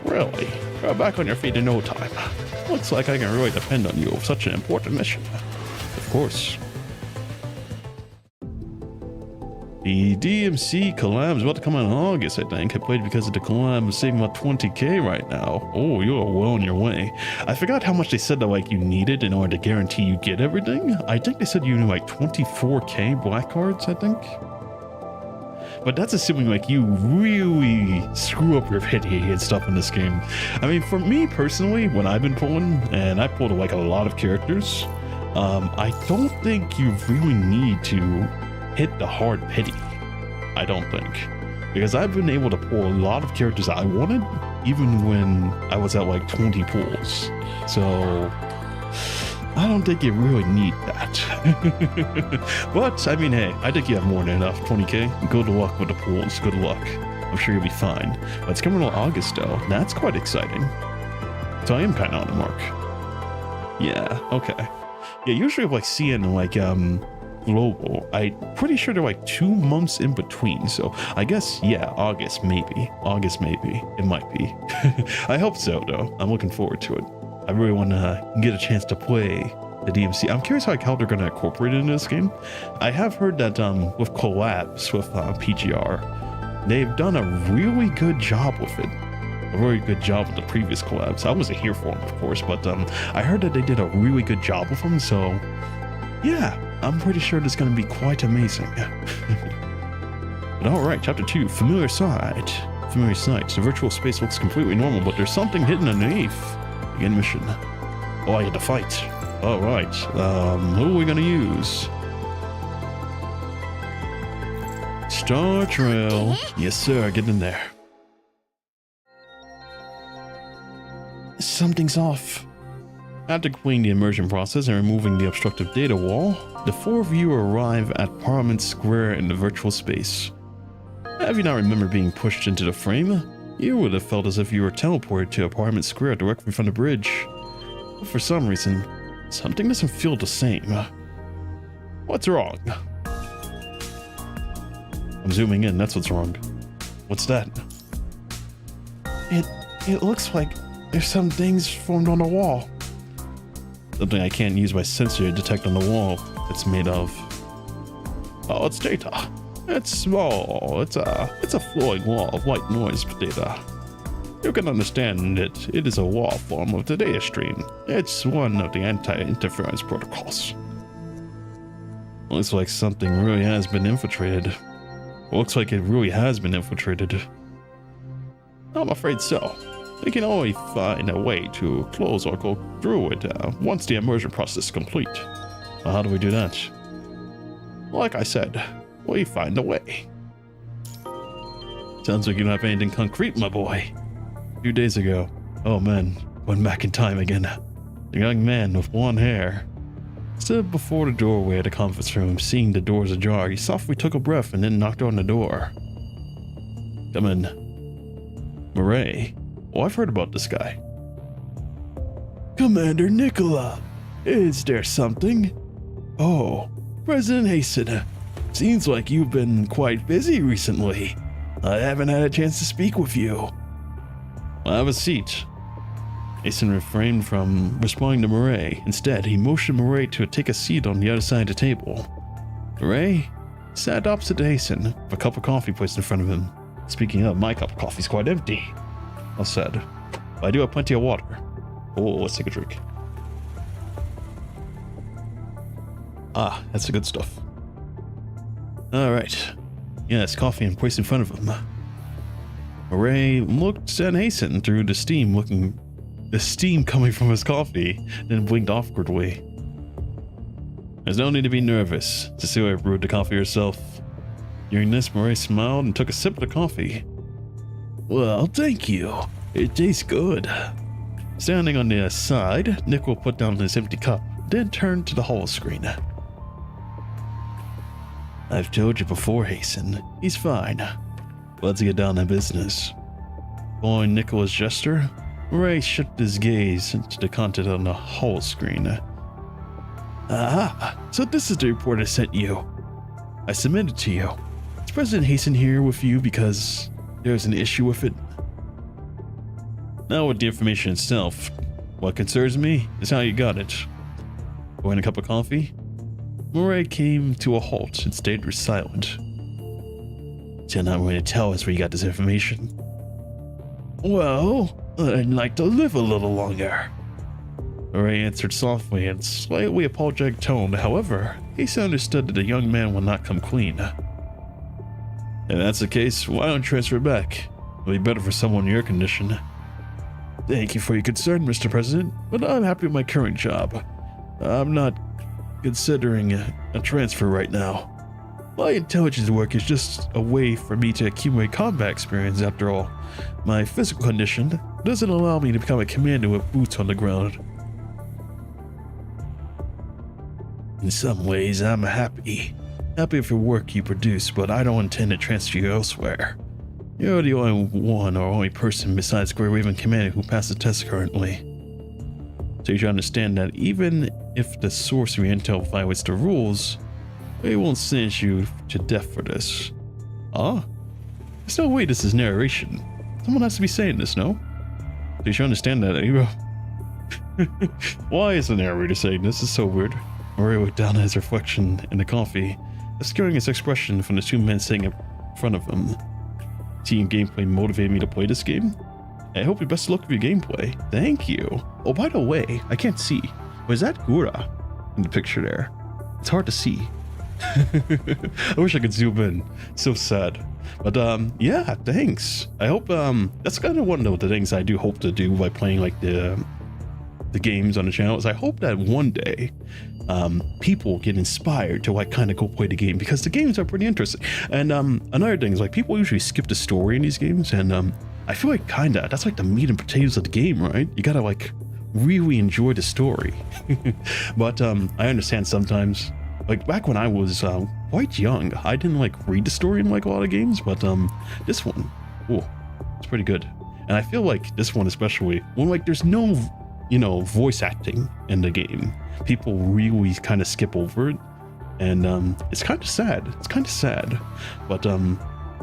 Really? You're back on your feet in no time. Looks like I can really depend on you with such an important mission. Of course. The DMC collab is about to come out in August, I think. I played because of the collab. I'm saving about 20k right now. Oh, you are well on your way. I forgot how much they said that like you needed in order to guarantee you get everything. I think they said you need like 24k black cards, I think. But that's assuming like you really screw up your pity and stuff in this game. I mean, for me personally, when I've been pulling, and I pulled like a lot of characters, I don't think you really need to hit the hard pity. I don't think. Because I've been able to pull a lot of characters I wanted, even when I was at like 20 pulls. So I don't think you really need that. But, I mean, hey, I think you have more than enough. 20k. Good luck with the pools. Good luck. I'm sure you'll be fine. But it's coming in August, though. That's quite exciting. So I am kind of on the mark. Yeah, okay. Yeah, usually like seeing like, global, I'm pretty sure they're like 2 months in between. So I guess, yeah, August, maybe. August, maybe. It might be. I hope so, though. I'm looking forward to it. I really want to get a chance to play the DMC. I'm curious how they're going to incorporate it in this game. I have heard that with collabs with PGR, they've done a really good job with it. A very good job with the previous collabs. I wasn't here for them, of course, but I heard that they did a really good job with them. So yeah, I'm pretty sure it's going to be quite amazing. But all right, chapter 2, familiar sight. Familiar sight. The virtual space looks completely normal, but there's something hidden underneath. Begin mission. Oh, I get to fight. All right. Who are we gonna use? Star Trail. Yes, sir. Get in there. Something's off. After completing the immersion process and removing the obstructive data wall, the 4 of you arrive at Parliament Square in the virtual space. Have you not remembered being pushed into the frame? You would have felt as if you were teleported to Parliament Square directly from the bridge. But for some reason, something doesn't feel the same. What's wrong? I'm zooming in, that's what's wrong. What's that? It looks like there's some things formed on the wall. Something I can't use my sensor to detect on the wall it's made of. Oh, it's data. It's small. It's a flowing wall of white noise data. You can understand it. It is a wall form of the data stream. It's one of the anti-interference protocols. Looks like something really has been infiltrated. Looks like it really has been infiltrated. I'm afraid so. We can only find a way to close or go through it once the immersion process is complete. Well, how do we do that? Like I said, we find a way. Sounds like you don't have anything concrete, my boy. A few days ago, oh man, went back in time again. The young man with blonde hair stood before the doorway of the conference room. Seeing the doors ajar, he softly took a breath and then knocked on the door. Come in. Murray. Oh, I've heard about this guy. Commander Nicola, is there something? Oh, President Hasten, seems like you've been quite busy recently. I haven't had a chance to speak with you. Well, have a seat. Hasten refrained from responding to Murray. Instead, he motioned Murray to take a seat on the other side of the table. Murray sat opposite to Hasten, with a cup of coffee placed in front of him. Speaking of, my cup of coffee's quite empty. Well said. But I do have plenty of water. Oh, let's take a drink. Ah, that's the good stuff. Alright. Yes, coffee and placed in front of him. Murray looked at Hasten through the steam coming from his coffee, then blinked awkwardly. There's no need to be nervous. Cecilia brewed the coffee herself. During this, Murray smiled and took a sip of the coffee. Well, thank you. It tastes good. Standing on the side, Nick will put down his empty cup, then turned to the holo screen. I've told you before, Hasten. He's fine. Let's get down to business. Following Nicola's gesture, Murray shifted his gaze into the content on the holo screen. Ah, so this is the report I sent you. I submitted to you. Is President Hasten here with you because there's an issue with it? Not with the information itself. What concerns me is how you got it. Pouring a cup of coffee, Murray came to a halt and stayed silent. You're not going to tell us where you got this information. Well, I'd like to live a little longer. Murray answered softly in slightly apologetic tone. However, Hasten understood that the young man would not come clean. If that's the case, why don't you transfer back? It'll be better for someone in your condition. Thank you for your concern, Mr. President, but I'm happy with my current job. I'm not considering a transfer right now. My intelligence work is just a way for me to accumulate combat experience after all. My physical condition doesn't allow me to become a commander with boots on the ground. In some ways, I'm happy with the work you produce, but I don't intend to transfer you elsewhere. You're the only one or only person besides Grey Raven Commander who passed the test currently. So you should understand that even if the sorcery intel violates the rules, they won't sentence you to death for this. Ah? There's no way this is narration. Someone has to be saying this, no? So you should understand that. Why is the narrator saying this? This is so weird. Murray looked down at his reflection in the coffee, obscuring his expression from the two men sitting in front of him. Seeing gameplay motivated me to play this game. I hope you best luck with your gameplay. Thank you. Oh, by the way, I can't see. Was that Gura in the picture there? It's hard to see. I wish I could zoom in. So sad. But yeah, thanks. I hope that's kind of one of the things I do hope to do by playing like the games on the channel is I hope that one day people get inspired to like kind of go play the game because the games are pretty interesting. And another thing is like people usually skip the story in these games, and I feel like that's like the meat and potatoes of the game, right? You gotta like really enjoy the story. But I understand sometimes, like back when I was quite young, I didn't like read the story in like a lot of games, but this one, oh, it's pretty good. And I feel like this one especially, when like there's no, voice acting in the game, people really kind of skip over it, and it's kind of sad. But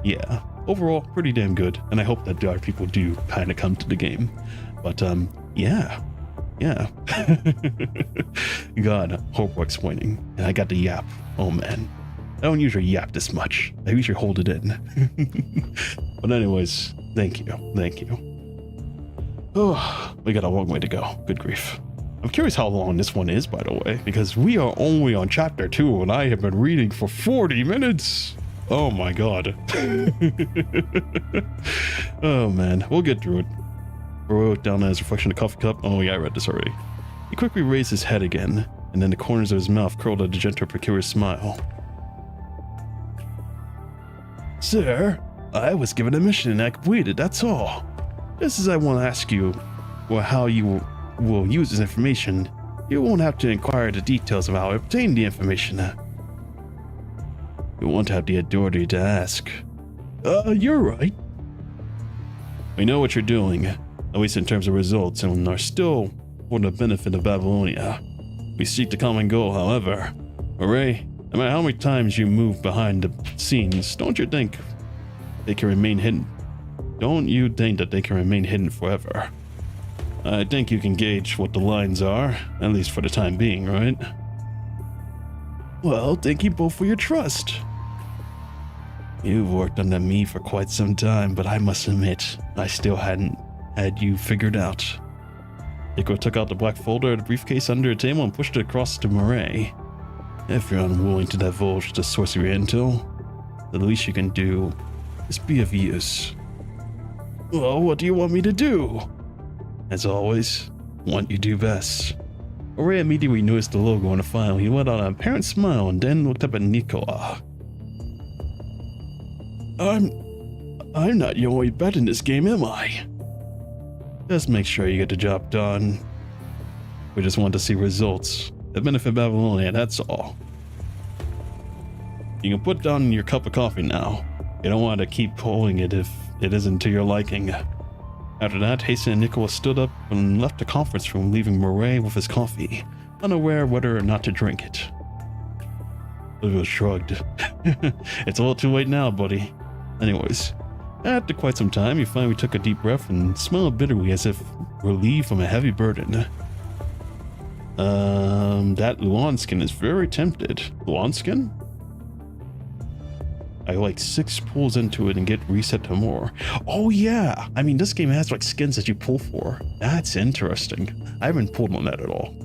yeah, overall pretty damn good, and I hope that other people do kind of come to the game. But yeah. God, horrible explaining. And I got the yap. Oh man, I don't usually yap this much. I usually hold it in. But anyways, thank you. Oh, we got a long way to go. Good grief. I'm curious how long this one is, by the way, because we are only on chapter 2 and I have been reading for 40 minutes. Oh my god. Oh man, we'll get through it. Wrote down as reflection of the coffee cup. Oh yeah, I read this already. He quickly raised his head again, and then the corners of his mouth curled a gentle, peculiar smile. Sir, I was given a mission and I completed, that's all. Just as I want to ask you how you will use this information, you won't have to inquire the details of how I obtained the information. You won't have the authority to ask. You're right. We know what you're doing, at least in terms of results, and are still for the benefit of Babylonia. We seek the common goal, however. Hooray, no matter how many times you move behind the scenes, don't you think they can remain hidden? Don't you think that they can remain hidden forever? I think you can gauge what the lines are, at least for the time being, right? Well, thank you both for your trust. You've worked under me for quite some time, but I must admit, I still hadn't had you figured out. Nico took out the black folder of the briefcase under a table and pushed it across to Murray. If you're unwilling to divulge the source of your intel, the least you can do is be of use. Well, what do you want me to do? As always, what you do best. Murray immediately noticed the logo on the file. He let out an apparent smile and then looked up at Nicola. I'm not your only bet in this game, am I? Just make sure you get the job done. We just want to see results that benefit Babylonia, that's all. You can put down your cup of coffee now. You don't want to keep holding it if it isn't to your liking. After that, Hasten and Nicholas stood up and left the conference room, leaving Murray with his coffee, unaware whether or not to drink it. Lucia shrugged. It's a little too late now, buddy. Anyways, after quite some time, he finally took a deep breath and smiled bitterly as if relieved from a heavy burden. That Luan skin is very tempted. Luan skin? I like 6 pulls into it and get reset to more. Oh yeah, I mean this game has like skins that you pull for. That's interesting. I haven't pulled on that at all.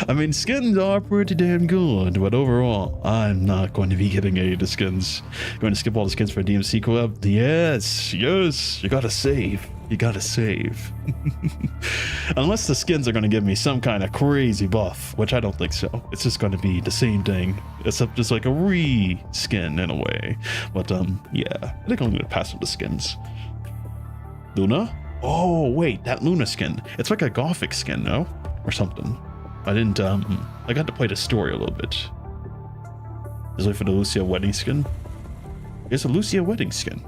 I mean skins are pretty damn good, but overall I'm not going to be getting any of the skins. Going to skip all the skins for DMC collab? Yes, you gotta save. You gotta save. Unless the skins are gonna give me some kind of crazy buff, which I don't think so. It's just gonna be the same thing, except just like a re-skin in a way. But yeah, I think I'm gonna pass with the skins. Luna? Oh wait, that Luna skin. It's like a Gothic skin, no? Or something. I didn't, I got to play the story a little bit. Just wait for the Lucia wedding skin. It's a Lucia wedding skin.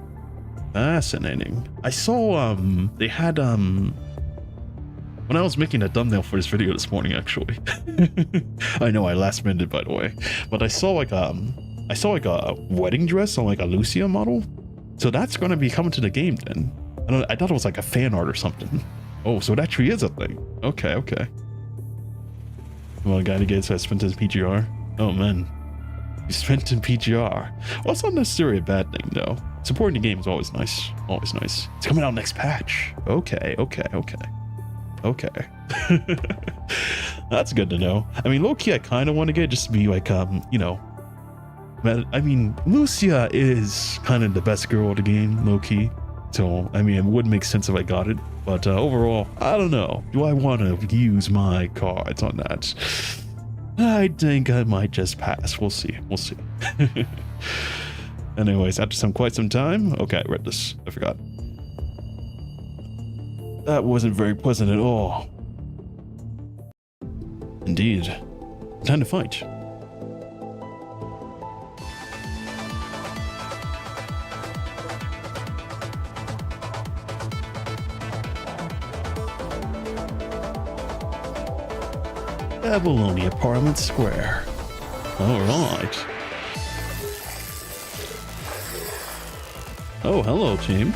Fascinating. I saw they had when I was making a thumbnail for this video this morning actually. I know I last minute by the way, but I saw like a wedding dress on like a Lucia model. So that's gonna be coming to the game then. I thought it was like a fan art or something. Oh, so it actually is a thing. Okay. Well, a guy to get spent his PGR. Oh man. He spent in PGR. Well, it's not necessarily a bad thing though. Supporting the game is always nice. Always nice. It's coming out next patch. Okay. That's good to know. I mean, low-key, I kind of want to get just to be like, you know, I mean, Lucia is kind of the best girl of the game, low-key. So, I mean, it would make sense if I got it. But overall, I don't know. Do I want to use my cards on that? I think I might just pass. We'll see. Anyways, after quite some time. Okay, I read this. I forgot. That wasn't very pleasant at all. Indeed. Time to fight. Babylonia Parliament Square. Alright. Oh, hello, team.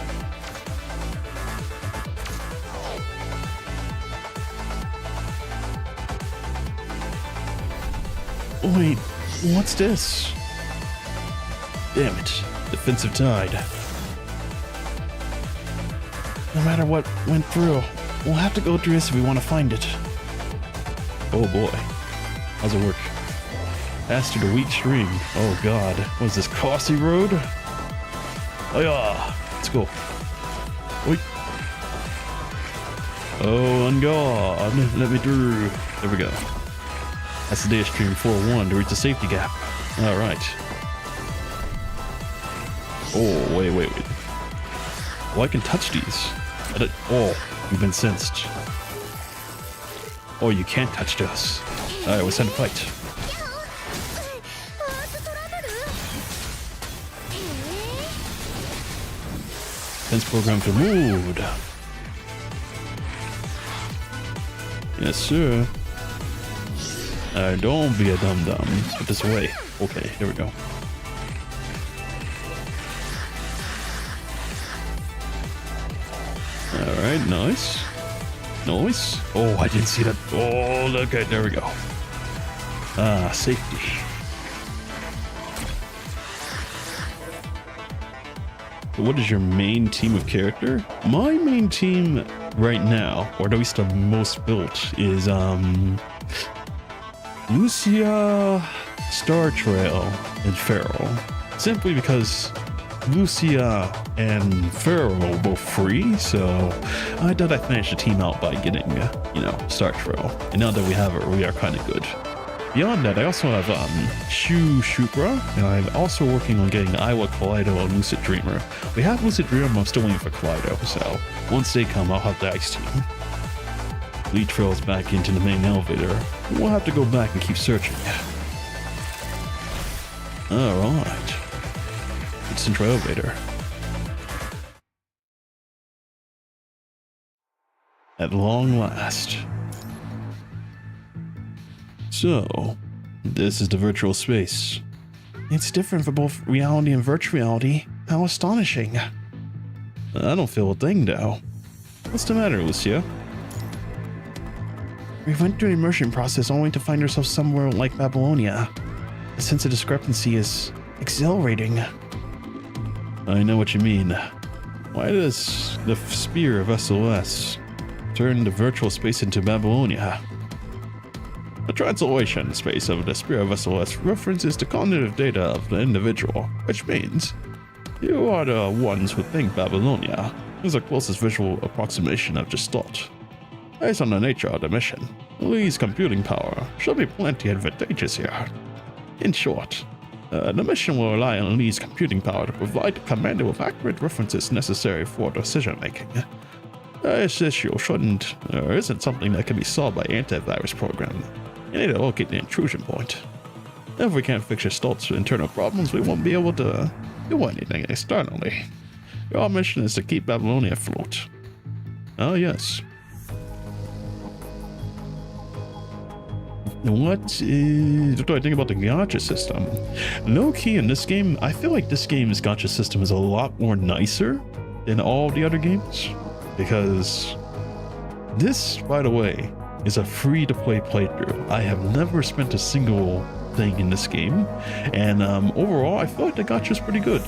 Wait, what's this? Damn it. Defensive tide. No matter what went through, we'll have to go through this if we want to find it. Oh boy. How's it work? Pass through the weak stream. Oh god. What is this, Crossy Road? Oh yeah. Let's go. Oi. Oh, on God. Let me through. There we go. That's the data stream 401 to reach the safety gap. All right. Oh, wait. Oh, I can touch these. Oh, you've been sensed. Oh, you can't touch us. All right, let's end the fight. Defense programs removed. Yes, sir. Don't be a dum-dum. Put this away. Okay, here we go. Alright, nice. Nice. Oh, I didn't see that. Oh, okay, there we go. Ah, safety. So what is your main team of character? My main team right now, or at least the most built, is Lucia, Star Trail, and Pharaoh. Simply because Lucia and Pharaoh are both free, so I thought I'd finish the team out by getting, Star Trail. And now that we have her, we are kind of good. Beyond that, I also have Shupra, and I'm also working on getting Iowa, Kaleido, and Lucid Dreamer. We have Lucid Dreamer, I'm still waiting for Kaleido, so once they come, I'll have the Ice Team. Lead trails back into the main elevator. We'll have to go back and keep searching. Alright. It's central elevator. At long last. So, this is the virtual space. It's different for both reality and virtual reality. How astonishing. I don't feel a thing, though. What's the matter, Lucia? We went through an immersion process only to find ourselves somewhere like Babylonia. The sense of discrepancy is exhilarating. I know what you mean. Why does the spear of SOS turn the virtual space into Babylonia? The translation space of the spear of SOS references the cognitive data of the individual, which means you are the ones who think Babylonia is the closest visual approximation of just thought. Based on the nature of the mission, Lee's computing power should be plenty advantageous here. In short, the mission will rely on Lee's computing power to provide the commander with accurate references necessary for decision making. This issue isn't something that can be solved by antivirus program. You need to locate the intrusion point. If we can't fix your thoughts or internal problems, we won't be able to do anything externally. Your mission is to keep Babylonia afloat. Oh yes. What do I think about the gacha system? Low key in this game, I feel like this game's gacha system is a lot more nicer than all the other games. Because this, by the way, is a free-to-play playthrough. I have never spent a single thing in this game. And overall, I feel like the gacha is pretty good.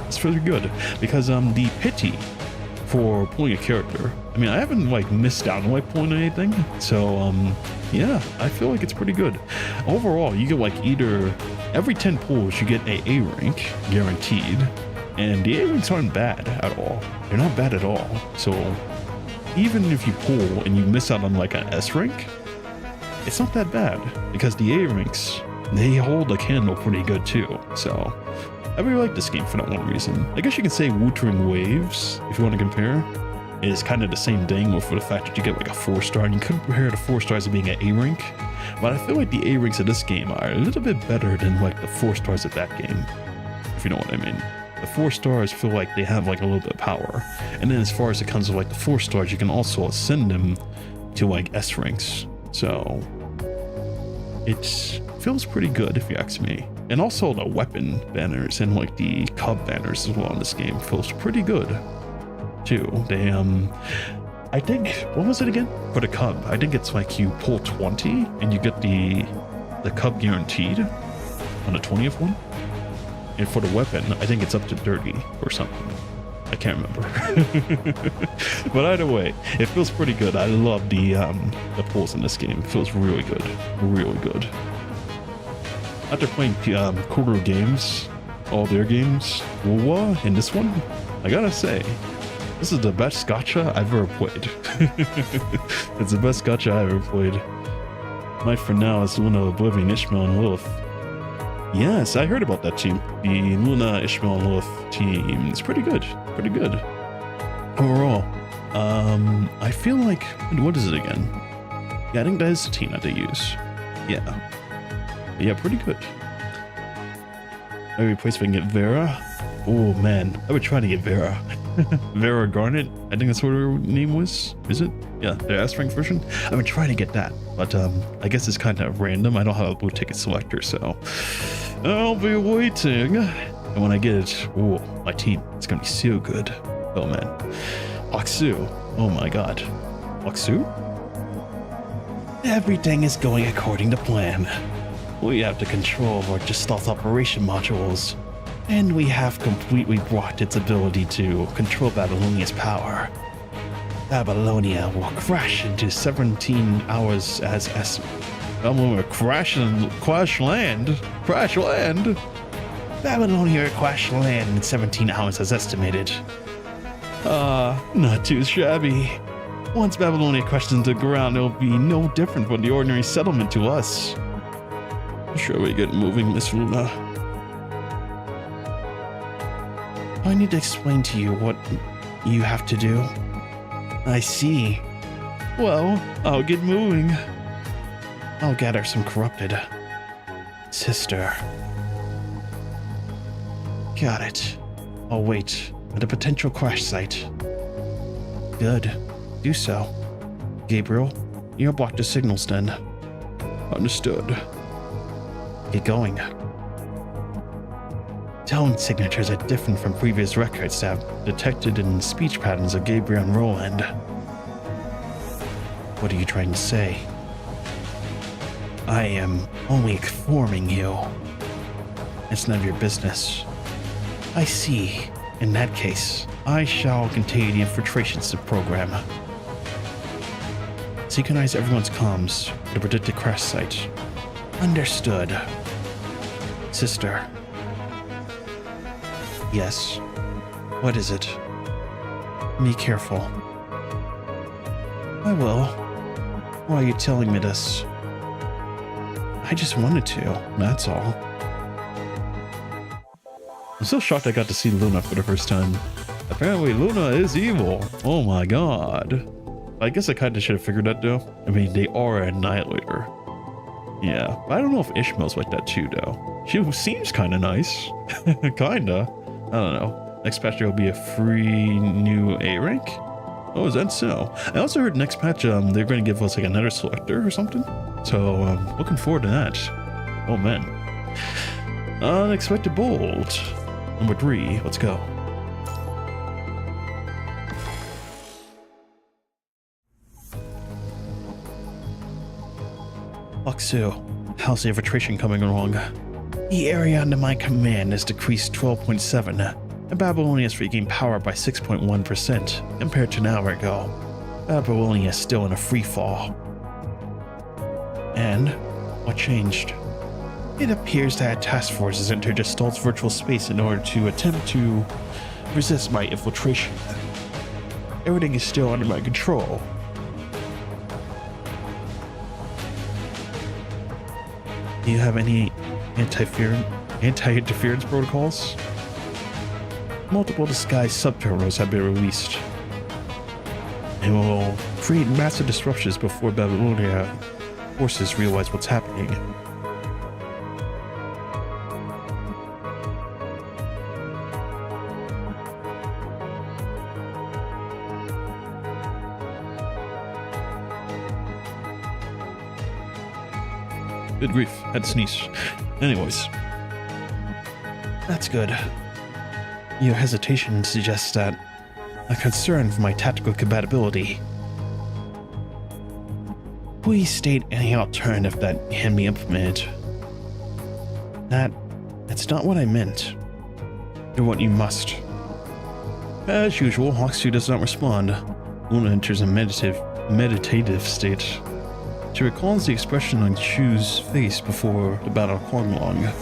It's pretty good. Because the pity for pulling a character, I mean, I haven't missed out on pulling anything. So yeah, I feel like it's pretty good. Overall, you get either every 10 pulls you get a rank guaranteed, and the A ranks aren't bad at all. They're not bad at all. So even if you pull and you miss out on an S rank, it's not that bad because the A ranks, they hold a candle pretty good too. So I really like this game for that one reason. I guess you can say Wuthering Waves, if you want to compare, is kind of the same thing for the fact that you get a 4-star, and you could compare the 4 stars to being an A rank, but I feel like the A ranks of this game are a little bit better than the 4 stars of that game, if you know what I mean. The 4 stars feel like they have a little bit of power, and then as far as it comes to the 4 stars, you can also ascend them to S ranks. So it feels pretty good if you ask me. And also the weapon banners and the cub banners as well in this game feels pretty good too. They I think, what was it again for the cub? I think it's you pull 20 and you get the cub guaranteed on the 20th one. And for the weapon, I think it's up to 30 or something. I can't remember. But either way, it feels pretty good. I love the pulls in this game. It feels really good. Really good. After playing Kuru games, all their games, and this one, I gotta say, This is the best gacha I've ever played. It's the best gacha I've ever played. My for now is Luna, Oblivion, Ishmael, and Lilith. Yes, I heard about that team. The Luna, Ishmael, and Lilith team. It's pretty good. Pretty good. Overall. I feel like... What is it again? Yeah, I think that is the team that they use. Yeah. Yeah, pretty good. Every place if I can get Vera. Oh man, I would try to get Vera. Vera Garnet, I think that's what her name was. Is it? Yeah, the S-rank version. I would try to get that, but I guess it's kind of random. I don't have a blue ticket selector, so I'll be waiting. And when I get it, oh, my team, it's gonna be so good. Oh man, Waksu. Oh my god, Waksu. Everything is going according to plan. We have the control of our stealth operation modules, and we have completely blocked its ability to control Babylonia's power. Babylonia will crash into 17 hours as estimated. I'm crash land. Crash land. Babylonia will crash land in 17 hours as estimated. Not too shabby. Once Babylonia crashes into the ground, it will be no different from the ordinary settlement to us. Shall we get moving, Miss Luna? I need to explain to you what you have to do. I see. Well, I'll get moving. I'll gather some corrupted. Sister. Got it. I'll wait at a potential crash site. Good. Do so. Gabriel, you'll block the signals then. Understood. Get going. Tone signatures are different from previous records that have detected in speech patterns of Gabriel and Roland. What are you trying to say? I am only informing you. It's none of your business. I see. In that case, I shall continue the infiltration program. Synchronize everyone's comms to the predicted crash site. Understood. Sister. Yes. What is it? Be careful. I will. Why are you telling me this? I just wanted to, that's all. I'm so shocked I got to see Luna for the first time. Apparently Luna is evil. Oh my god. I guess I kind of should have figured that though. I mean, they are an annihilator. Yeah, I don't know if Ishmael's like that too though. She seems kind of nice. Kinda. I don't know. Next patch there will be a free new A rank? Oh, is that so? I also heard next patch they're going to give us like another selector or something. So looking forward to that. Oh man. Unexpected bolt. Number 3, let's go. Waksu, how's the infiltration coming along? The area under my command has decreased 12.7, and Babylonia has regained power by 6.1% compared to an hour ago. Babylonia is still in a free fall. And what changed? It appears that a task force has entered Gestalt's virtual space in order to attempt to resist my infiltration. Everything is still under my control. Do you have any anti-interference protocols? Multiple disguised subterminals have been released. It will create massive disruptions before Babylonia forces realize what's happening. Good grief, had to sneeze. Anyways. That's good. Your hesitation suggests that a concern for my tactical compatibility. Please state any alternative that can be implemented. That's not what I meant. Do what you must. As usual, Waksu does not respond. Luna enters a meditative state. She recalls the expression on Shu's face before the Battle of Huanglong,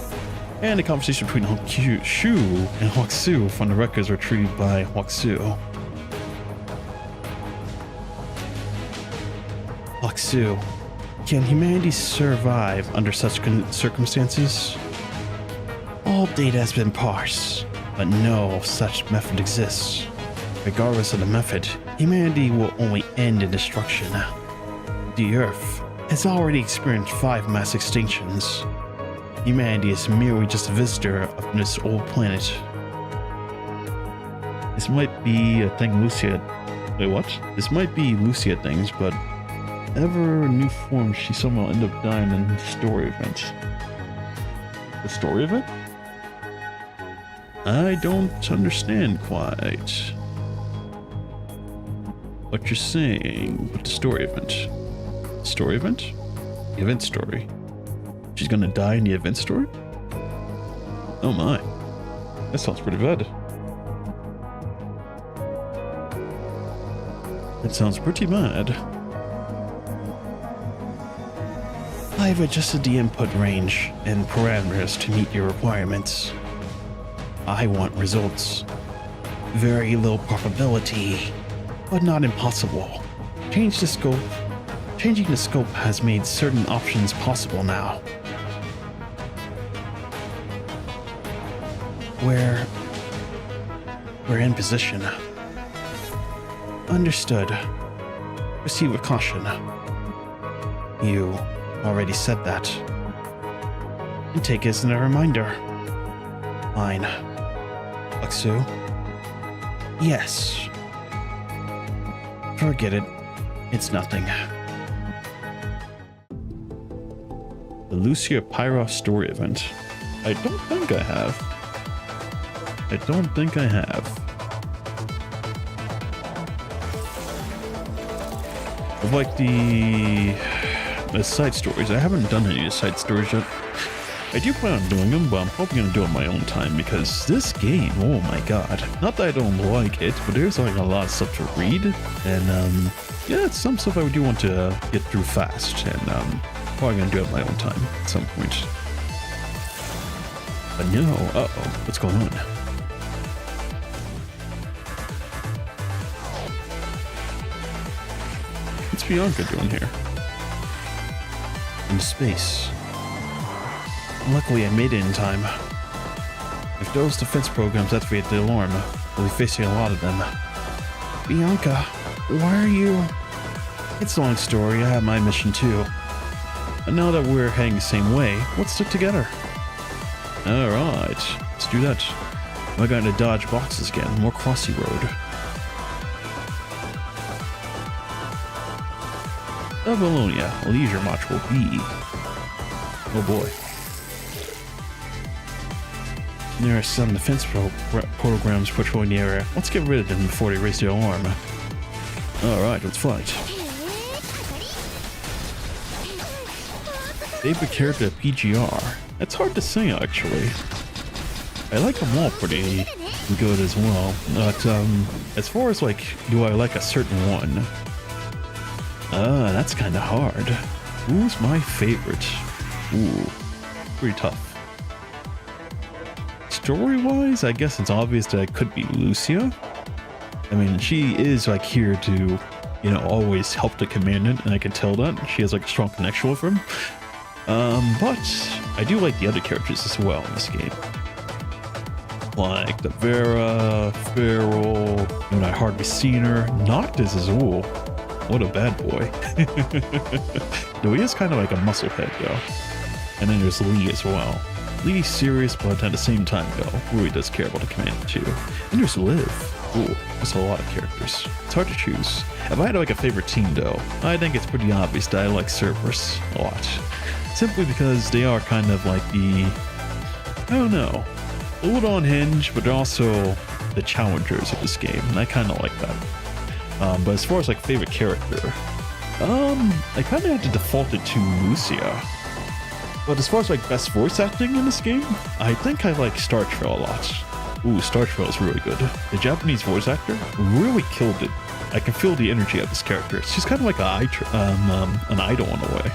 and the conversation between Shu and Waksu from the records retrieved by Waksu. Aksu, can humanity survive under such circumstances? All data has been parsed, but no such method exists. Regardless of the method, humanity will only end in destruction. The Earth has already experienced 5 mass extinctions. Humanity is merely just a visitor of this old planet. This might be a thing Lucia... Wait, what? This might be Lucia things, but ever new form, she somehow ended up dying in the story event. The story event? I don't understand quite what you're saying with the story event. Story event? Event story. She's gonna die in the event story? Oh my. That sounds pretty bad. That sounds pretty bad. I've adjusted the input range and parameters to meet your requirements. I want results. Very low probability, but not impossible. Changing the scope has made certain options possible now. We're in position. Understood. Proceed with caution. You already said that. And take it as a reminder. Fine. Aksu? Yes. Forget it. It's nothing. The Lucia Pyroff story event. I don't think I have. I don't think I have. Of like the side stories, I haven't done any of the side stories yet. I do plan on doing them, but I'm probably going to do it on my own time because this game, oh my god. Not that I don't like it, but there's like a lot of stuff to read. And yeah, it's some stuff I do want to get through fast. And probably going to do it on my own time at some point. But no, uh-oh, what's going on? What's Bianca doing here? In space. Luckily, I made it in time. If those defense programs activate the alarm, we'll be facing a lot of them. Bianca, why are you... It's a long story, I have my mission too. And now that we're heading the same way, let's stick together. Alright, let's do that. We're going to dodge boxes again, more crossy road. Babylonia, leisure module B. Oh boy. There are some defense programs patrolling the area. Let's get rid of them before they raise the alarm. Alright, let's fight. Favorite character PGR. That's hard to say actually. I like them all pretty good as well. But as far as like, do I like a certain one? That's kind of hard. Who's my favorite? Ooh, pretty tough. Story-wise, I guess it's obvious that it could be Lucia. I mean, she is like here to, you know, always help the Commandant, and I can tell that. She has like a strong connection with him. But I do like the other characters as well in this game. Like the Vera, Feral, and I hardly seen her. Noctis as well. What a bad boy. Though he is kind of like a musclehead though. And then there's Lee as well. Lee's serious, but at the same time though, really does care about the Commandant too. And there's Liv. Ooh, there's a lot of characters. It's hard to choose. If I had like a favorite team though, I think it's pretty obvious that I like Cerberus a lot. Simply because they are kind of like the, I don't know, a little unhinged, but they're also the challengers of this game, and I kind of like that. But as far as like favorite character, I kind of had to default it to Lucia. But as far as like best voice acting in this game, I think I like Star Trail a lot. Ooh, Star Trail is really good. The Japanese voice actor really killed it. I can feel the energy of this character. She's kind of like an idol in a way.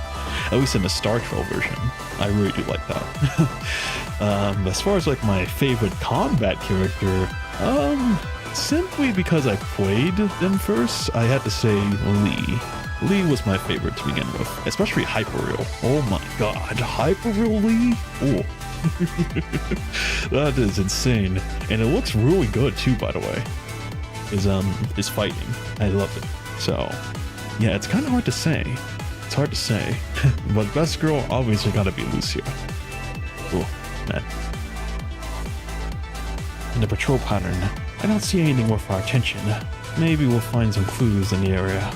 At least in the Star Trail version. I really do like that. As far as like my favorite combat character, simply because I played them first, I had to say Lee. Lee was my favorite to begin with, especially Hyperreal. Oh my god, Hyperreal Lee? Oh. That is insane. And it looks really good too, by the way. His fighting. I love it. So, yeah, it's kind of hard to say. It's hard to say. But best girl obviously gotta be Lucia. Oh, man. In the patrol pattern, I don't see anything worth our attention. Maybe we'll find some clues in the area.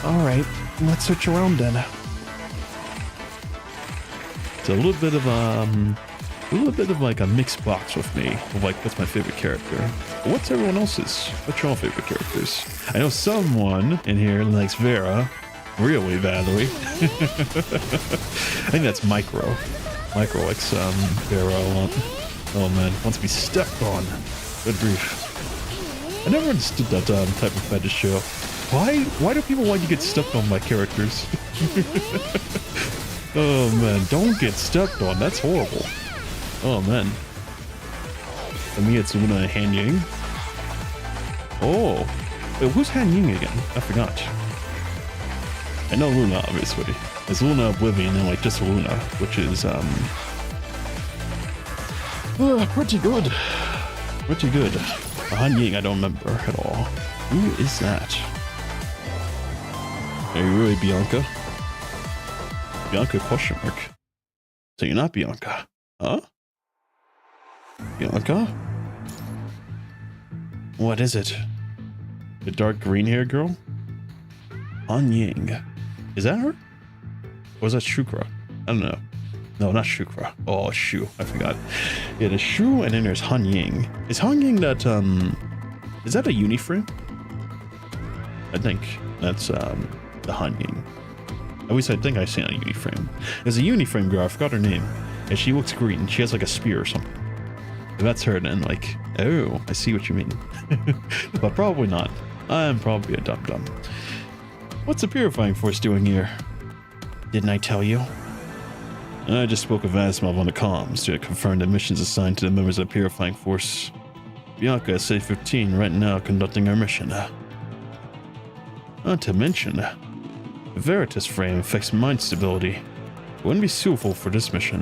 Alright, let's search around then. It's a little bit of like a mixed box with me of like what's my favorite character. What's everyone else's? What's your favorite characters? I know someone in here likes Vera really badly. I think that's Micro. Micro likes Vera a lot. Oh man, wants to be stepped on. Good grief. I never understood that type of fetish show. Why do people want to get stepped on by characters? Oh man, don't get stepped on. That's horrible. Oh man. For me, it's Luna and Han Ying. Oh, wait, who's Han Ying again? I forgot. I know Luna, obviously. It's Luna Oblivion and like just Luna, which is pretty good. Pretty good. Han Ying, I don't remember at all. Who is that? Are you really Bianca? Bianca question mark. So you're not Bianca, huh? Bianca? What is it? The dark green hair girl? Han Ying. Is that her? Or is that Shukra? I don't know. No, not Shukra. Oh, Shu. I forgot. Yeah, there's Shu and then there's Han Ying. Is Han Ying that, is that a Uniframe? I think that's, the Han Ying. At least I think I've seen a Uniframe. There's a Uniframe girl, I forgot her name. And she looks green. She has like a spear or something. If that's her, then like, oh, I see what you mean. But probably not. I'm probably a dum-dum. What's the Purifying Force doing here? Didn't I tell you? I just spoke with Asimov on the comms to confirm the missions assigned to the members of the Purifying Force. Bianca is A-15 right now conducting our mission. Not to mention, the Veritas frame affects mind stability. It wouldn't be suitable for this mission.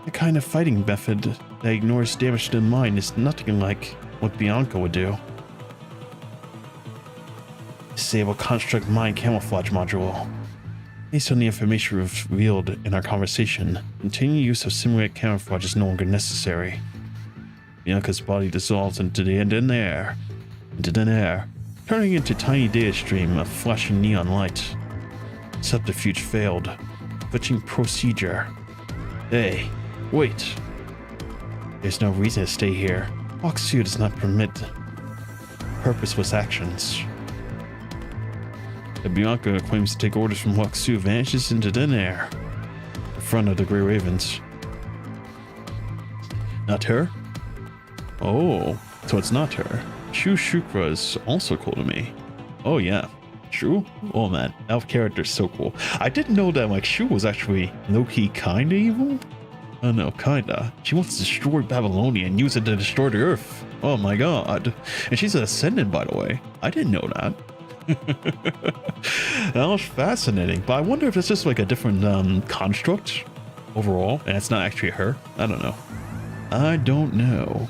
The kind of fighting method that ignores damage to the mind is nothing like what Bianca would do. Disable construct mind camouflage module. Based on the information revealed in our conversation, continued use of simulated camouflage is no longer necessary. Bianca's body dissolves into the thin air, turning into a tiny data stream of flashing neon light. Subterfuge failed. Switching procedure. Hey, wait. There's no reason to stay here. Waksu does not permit purposeless actions. The Bianca claims to take orders from Waksu vanishes into thin air in front of the Grey Ravens. Not her? Oh, so it's not her. Shu Shukra is also cool to me. Oh yeah, Shu? Oh man, that character is so cool. I didn't know that like Shu was actually low-key kinda evil. Oh no, kinda. She wants to destroy Babylonia and use it to destroy the Earth. Oh my god. And she's an Ascendant, by the way. I didn't know that. That was fascinating, but I wonder if it's just like a different construct overall, and it's not actually her. I don't know. I don't know.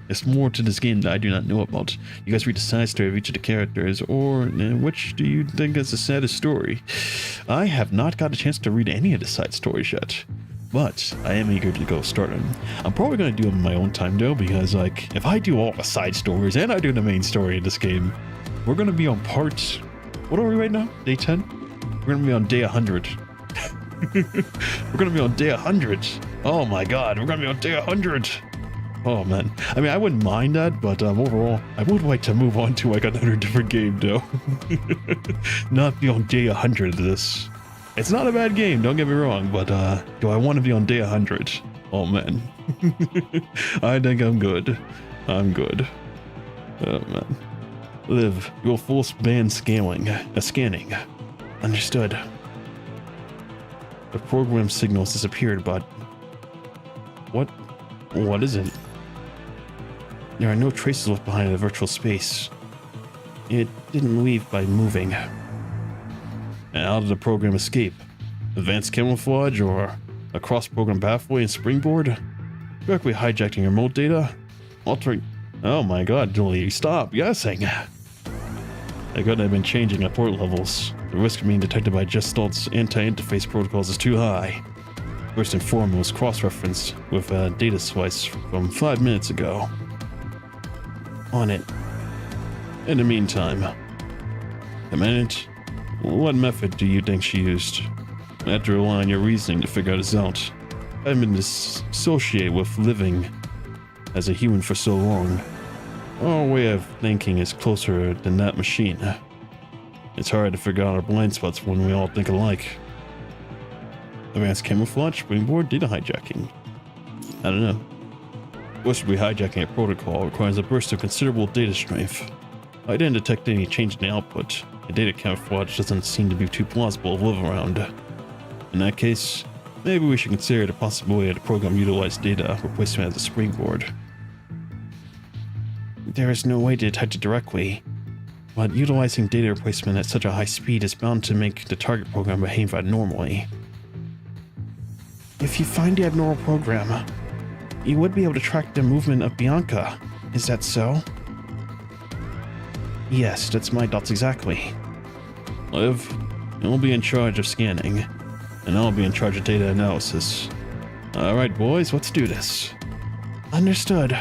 There's more to this game that I do not know about. You guys read the side story of each of the characters, or which do you think is the saddest story? I have not got a chance to read any of the side stories yet, but I am eager to go start them. I'm probably going to do them in my own time though, because like if I do all the side stories and I do the main story in this game, we're going to be on part, what are we right now? Day 10? We're going to be on day 100. We're going to be on day 100. Oh my god, we're going to be on day 100. Oh man, I mean I wouldn't mind that, but overall I would like to move on to like another different game though. Not be on day 100 of this. It's not a bad game, don't get me wrong, but do I want to be on day 100? Oh man. I think I'm good. I'm good. Oh man. Liv, your full span scanning. Understood. The program signals disappeared, but what is it? There are no traces left behind in the virtual space. It didn't leave by moving. And how did the program escape? Advanced camouflage or a cross-program pathway and springboard? Directly hijacking remote data? Altering... Oh my god, Julie, stop guessing! They couldn't have been changing at port levels. The risk of being detected by Gestult's anti-interface protocols is too high. First and foremost, cross-reference with a data slice from 5 minutes ago. On it. In the meantime, Commandant, what method do you think she used? I have to rely on your reasoning to figure this out. I've been associated with living as a human for so long. Our way of thinking is closer than that machine. It's hard to figure out our blind spots when we all think alike. Advanced camouflage, springboard, data hijacking. I don't know. Forcibly hijacking a protocol requires a burst of considerable data strength. I didn't detect any change in the output. The data camouflage doesn't seem to be too plausible to live around. In that case, maybe we should consider the possibility that the program utilized data replacement as a springboard. There is no way to detect it directly, but utilizing data replacement at such a high speed is bound to make the target program behave abnormally. If you find the abnormal program, you would be able to track the movement of Bianca. Is that so? Yes, that's my thoughts exactly. Liv, you'll be in charge of scanning, and I'll be in charge of data analysis. Alright boys, let's do this. Understood.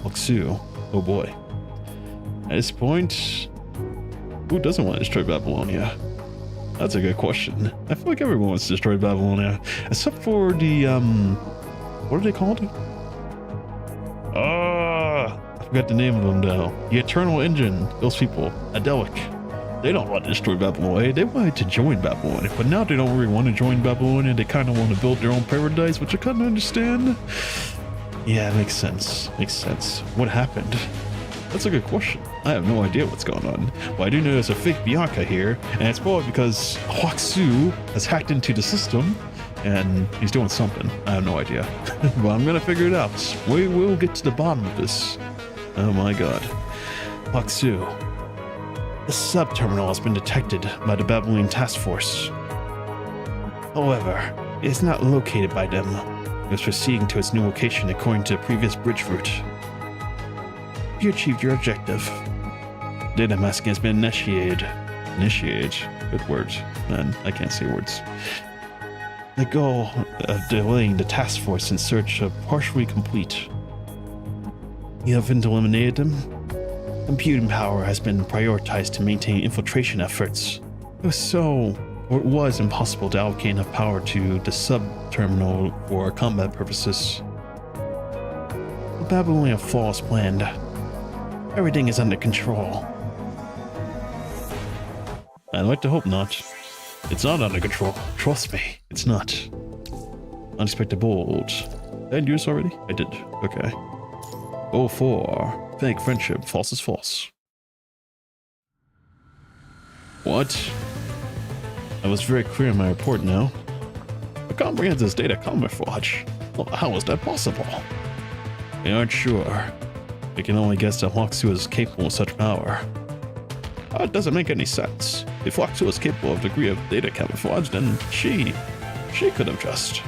Lucia, oh boy. At this point, who doesn't want to destroy Babylonia? That's a good question. I feel like everyone wants to destroy Babylonia, except for the, what are they called? I forgot the name of them now. The Eternal Engine, those people, Adelic. They don't want to destroy Babylonia, they wanted to join Babylonia, but now they don't really want to join Babylonia, they kind of want to build their own paradise, which I kind of understand. Yeah, it makes sense. Makes sense. What happened? That's a good question. I have no idea what's going on. But I do know there's a fake Bianca here, and it's probably because Huaxu has hacked into the system, and he's doing something. I have no idea. But I'm gonna figure it out. We will get to the bottom of this. Oh my god. Huaxu. The sub-terminal has been detected by the Babylonian task force. However, it is not located by them. It was proceeding to its new location according to the previous bridge route. You achieved your objective. Data masking has been initiated. Initiated? Good words. Man, I can't say words. The goal of delaying the task force in search of partially complete. You haven't eliminated them? Computing power has been prioritized to maintain infiltration efforts. It was impossible to allocate enough power to the sub-terminal for combat purposes. The Babylonia fall as planned. Everything is under control. I'd like to hope not. It's not under control. Trust me, it's not. Unexpected bold. Did I do this already? I did. Okay. 04. Fake friendship. False is false. What? I was very clear in my report now. The comprehensive data camouflage. Well, how is that possible? We aren't sure. We can only guess that Huaxu is capable of such power. It doesn't make any sense. If Huaxu is capable of a degree of data camouflage, then she could have just.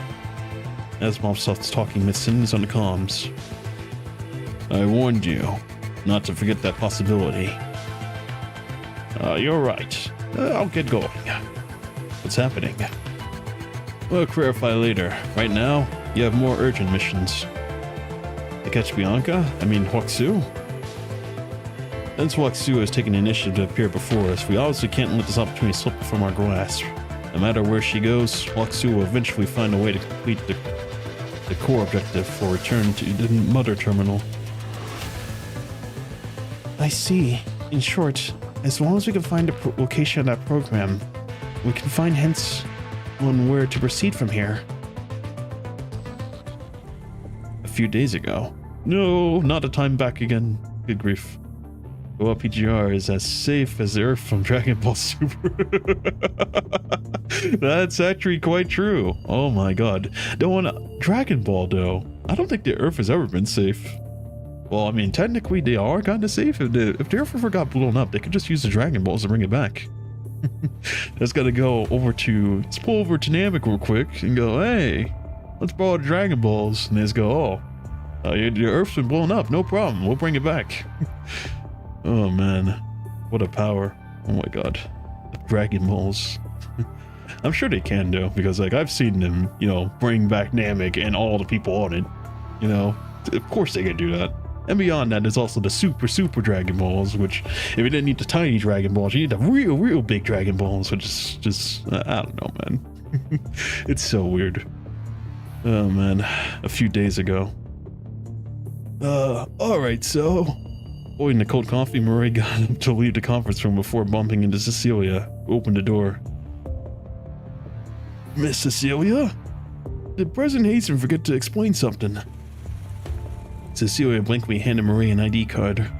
As Mobsoft's talking mid-sentence on the comms. I warned you not to forget that possibility. You're right. I'll get going. What's happening? We'll clarify later. Right now, you have more urgent missions. To catch Bianca? I mean Huaxu? Since Huaxu has taken the initiative to appear before us, we obviously can't let this opportunity slip from our grasp. No matter where she goes, Huaxu will eventually find a way to complete the core objective for return to the Mother Terminal. I see. In short, as long as we can find the location of that program, we can find hints on where to proceed from here. A few days ago. No, not a time back again. Good grief. Well, PGR is as safe as the Earth from Dragon Ball Super. That's actually quite true. Oh my god. Don't want Dragon Ball though. I don't think the Earth has ever been safe. Well, I mean, technically they are kind of safe. If the Earth ever got blown up, they could just use the Dragon Balls to bring it back. Just gotta go over to, let's pull over to Namek real quick and go, hey, let's borrow the Dragon Balls. And they just go, your Earth's been blown up, no problem, we'll bring it back. Oh man, what a power. Oh my god, the Dragon Balls. I'm sure they can do, because like I've seen them, you know, bring back Namek and all the people on it, you know, of course they can do that. And beyond that, there's also the super Dragon Balls, which if you didn't need the tiny Dragon Balls, you need the real big Dragon Balls, which is just, I don't know, man. It's so weird. Oh man, a few days ago. Alright, so. Avoiding the cold coffee, Murray got him to leave the conference room before bumping into Cecilia, who opened the door. Miss Cecilia? Did President Hasten forget to explain something? Cecilia blankly handed Marie an ID card.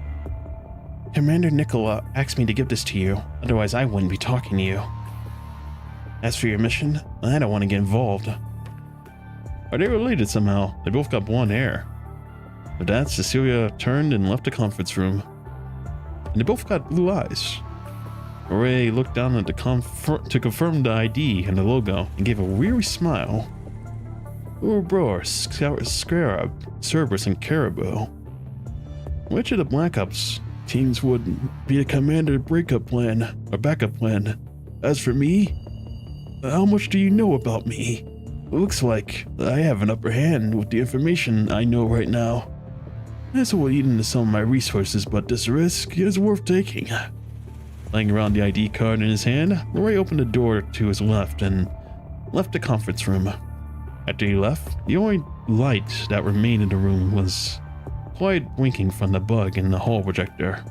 Commander Nicola asked me to give this to you, otherwise I wouldn't be talking to you. As for your mission, I don't want to get involved. Are they related somehow? They both got blonde hair. With that, Cecilia turned and left the conference room. And they both got blue eyes. Marie looked down at to confirm the ID and the logo and gave a weary smile. Ouroboros, Scarab, Cerberus, and Caribou. Which of the Black Ops teams would be the commander backup plan? As for me, how much do you know about me? It looks like I have an upper hand with the information I know right now. This will eat into some of my resources, but this risk is worth taking. Laying around the ID card in his hand, Roy opened the door to his left and left the conference room. After he left, the only light that remained in the room was quiet blinking from the bug in the hall projector.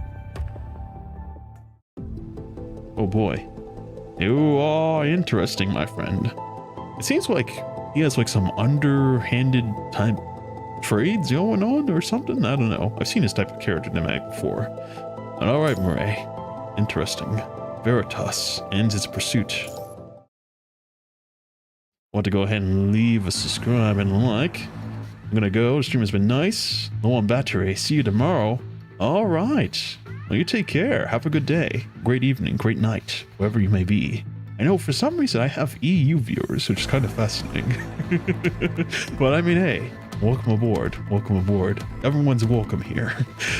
Oh boy. You are interesting, my friend. It seems like he has like some underhanded type trades going on or something. I don't know. I've seen this type of character in the mag before. But alright, Murray. Interesting. Veritas ends its pursuit. Want to go ahead and leave a subscribe and like. I'm gonna go. The stream has been nice. Low on battery. See you tomorrow. Alright. Well, you take care. Have a good day. Great evening. Great night. Wherever you may be. I know for some reason I have EU viewers, which is kind of fascinating. But I mean, hey, welcome aboard. Welcome aboard. Everyone's welcome here.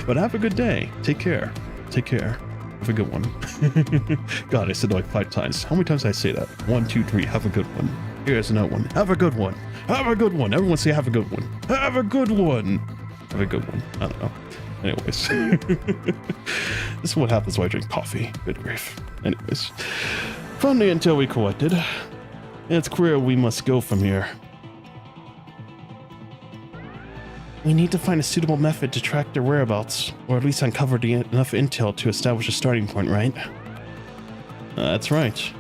But have a good day. Take care. Take care. Have a good one. God, I said it like 5 times. How many times did I say that? 1, 2, 3. Have a good one. Here's another one. Have a good one. Have a good one. Everyone say have a good one. Have a good one. Have a good one. I don't know. Anyways. This is what happens when I drink coffee. Good grief. Anyways. From the intel we collected, it's clear we must go from here. We need to find a suitable method to track their whereabouts, or at least uncover enough intel to establish a starting point, right? That's right.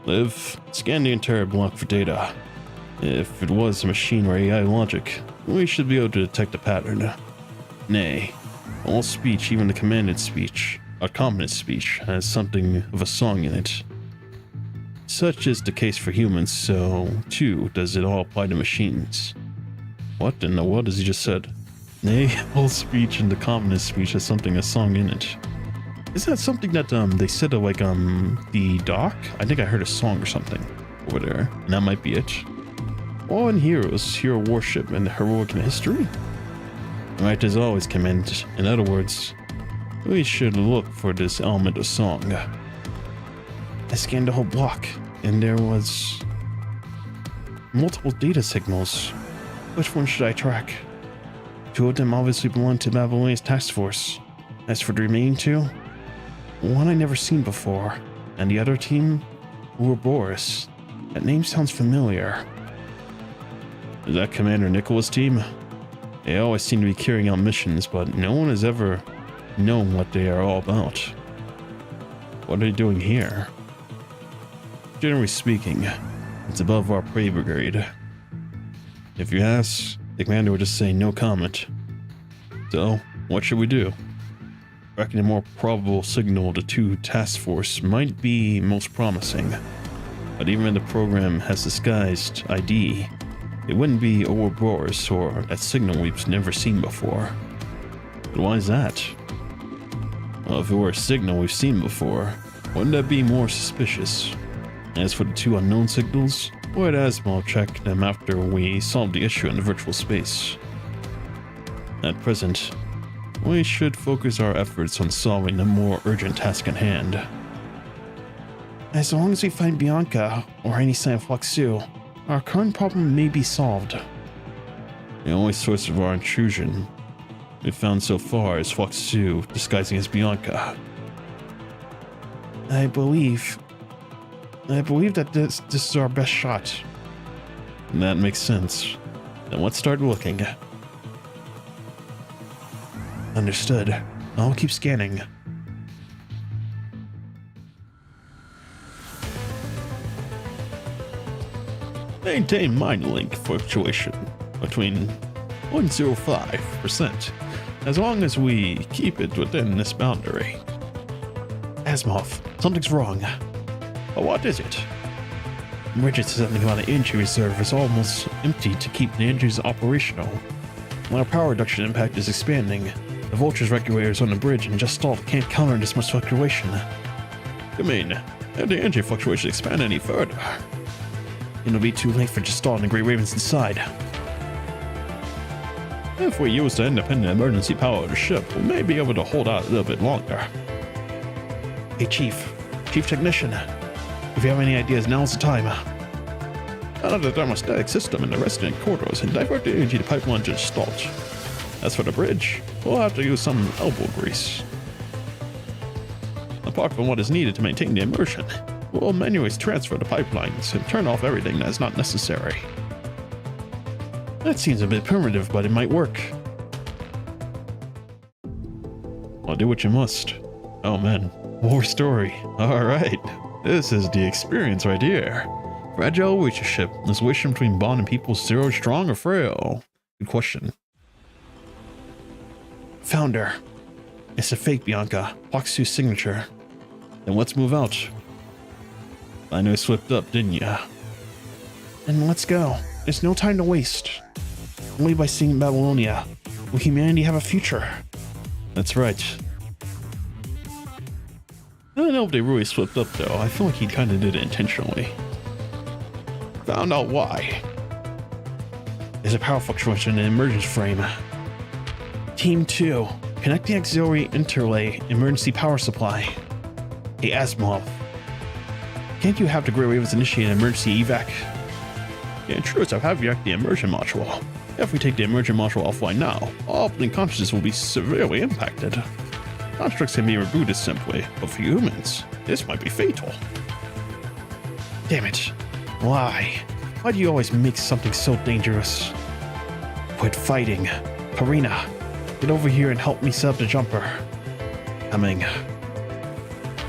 Liv, scan the entire block for data. If it was machine or AI logic, we should be able to detect a pattern. Nay, all speech, even the Commandant speech, our Commandant speech, has something of a song in it. Such is the case for humans, so too does it all apply to machines. What in the world has he just said? Nay, all speech in the Commandant speech has something a song in it. Is that something that they said at like the dock? I think I heard a song or something over there, and that might be it. All in heroes, hero worship, and heroic in history? Right as always, Commandant. In other words, we should look for this element of song. I scanned the whole block, and there was multiple data signals. Which one should I track? 2 of them obviously belong to Babylonia's task force. As for the remaining 2, one I never seen before, and the other team, Ouroboros. That name sounds familiar. Is that Commander Nicola's team? They always seem to be carrying out missions, but no one has ever known what they are all about. What are they doing here? Generally speaking, it's above our prey brigade. If you ask, the commander would just say no comment. So, what should we do? Tracking a more probable signal to 2 task force might be most promising. But even if the program has disguised ID, It wouldn't be Ouroboros or that signal we've never seen before. But why is that? Well, if it were a signal we've seen before, wouldn't that be more suspicious? As for the two unknown signals, we'd Asimov check them after we solve the issue in the virtual space. At present, we should focus our efforts on solving the more urgent task at hand. As long as we find Bianca or any sign of Huaxu, our current problem may be solved. The only source of our intrusion we've found so far is Huaxu disguising as Bianca. I believe that this is our best shot. And that makes sense. Then let's start looking. Understood. I'll keep scanning. Maintain mind link fluctuation between 0.05%, as long as we keep it within this boundary. Asimov, something's wrong. But what is it? Bridget said something about an energy reserve is almost empty to keep the engines operational. When our power reduction impact is expanding, the voltage regulators on the bridge and just stalled can't counter this much fluctuation. You mean, if the energy fluctuation expand any further? It'll be too late for just stalling the Grey Ravens inside. If we use the independent emergency power of the ship, we may be able to hold out a little bit longer. Hey Chief Technician, if you have any ideas, now's the time. Out of the thermostatic system in the resident corridors and divert the energy to pipeline to stalled. As for the bridge, we'll have to use some elbow grease. Apart from what is needed to maintain the immersion, we'll manually transfer the pipelines and turn off everything that is not necessary. That seems a bit primitive, but it might work. Well, do what you must. Oh man, more story. Alright, this is the experience right here. Fragile relationship. Is relation between bond and people zero, strong, or frail? Good question. Found her. It's a fake Bianca. Huaxu's signature. Then let's move out. I know you slipped up, didn't ya? Then let's go. There's no time to waste. Only by seeing Babylonia will humanity have a future. That's right. I don't know if they really slipped up though. I feel like he kinda did it intentionally. Found out why. There's a power fluctuation in the emergence frame. Team 2, connect the auxiliary interlay emergency power supply. Hey Asimov, can't you have the Grey Ravens initiate an emergency evac? The intruders have hijacked the immersion module. If we take the immersion module offline now, all opening consciousness will be severely impacted. Constructs can be rebooted simply, but for humans, this might be fatal. Damn it. Why? Why do you always make something so dangerous? Quit fighting. Karina, get over here and help me set up the jumper. Coming.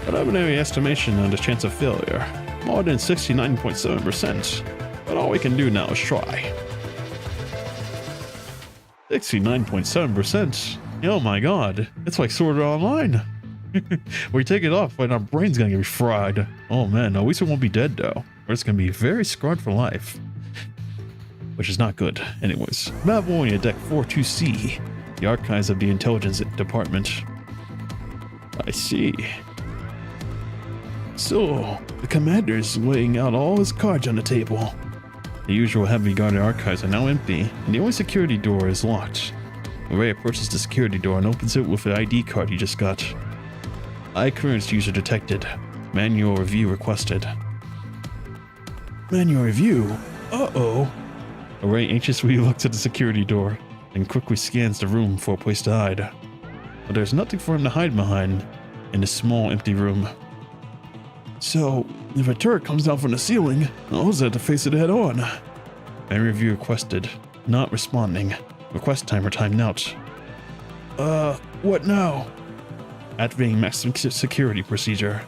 Preliminary estimation on the chance of failure, more than 69.7%, but all we can do now is try. 69.7%? Oh my god, it's like Sword Art Online. We take it off and our brain's gonna get fried. Oh man, at least we won't be dead though, or it's gonna be very scarred for life. Which is not good. Anyways, Babylonia Deck 42C, the archives of the intelligence department. I see. So, the commander's laying out all his cards on the table. The usual heavy guarded archives are now empty, and the only security door is locked. Ray approaches the security door and opens it with the ID card he just got. Eye clearance user detected. Manual review requested. Manual review? Uh-oh. Ray anxiously looks at the security door and quickly scans the room for a place to hide. But there's nothing for him to hide behind in this small empty room. So, if a turret comes down from the ceiling, I'll just have to face it head on. Manual review requested. Not responding. Request timer timed out. What now? Activating maximum security procedure.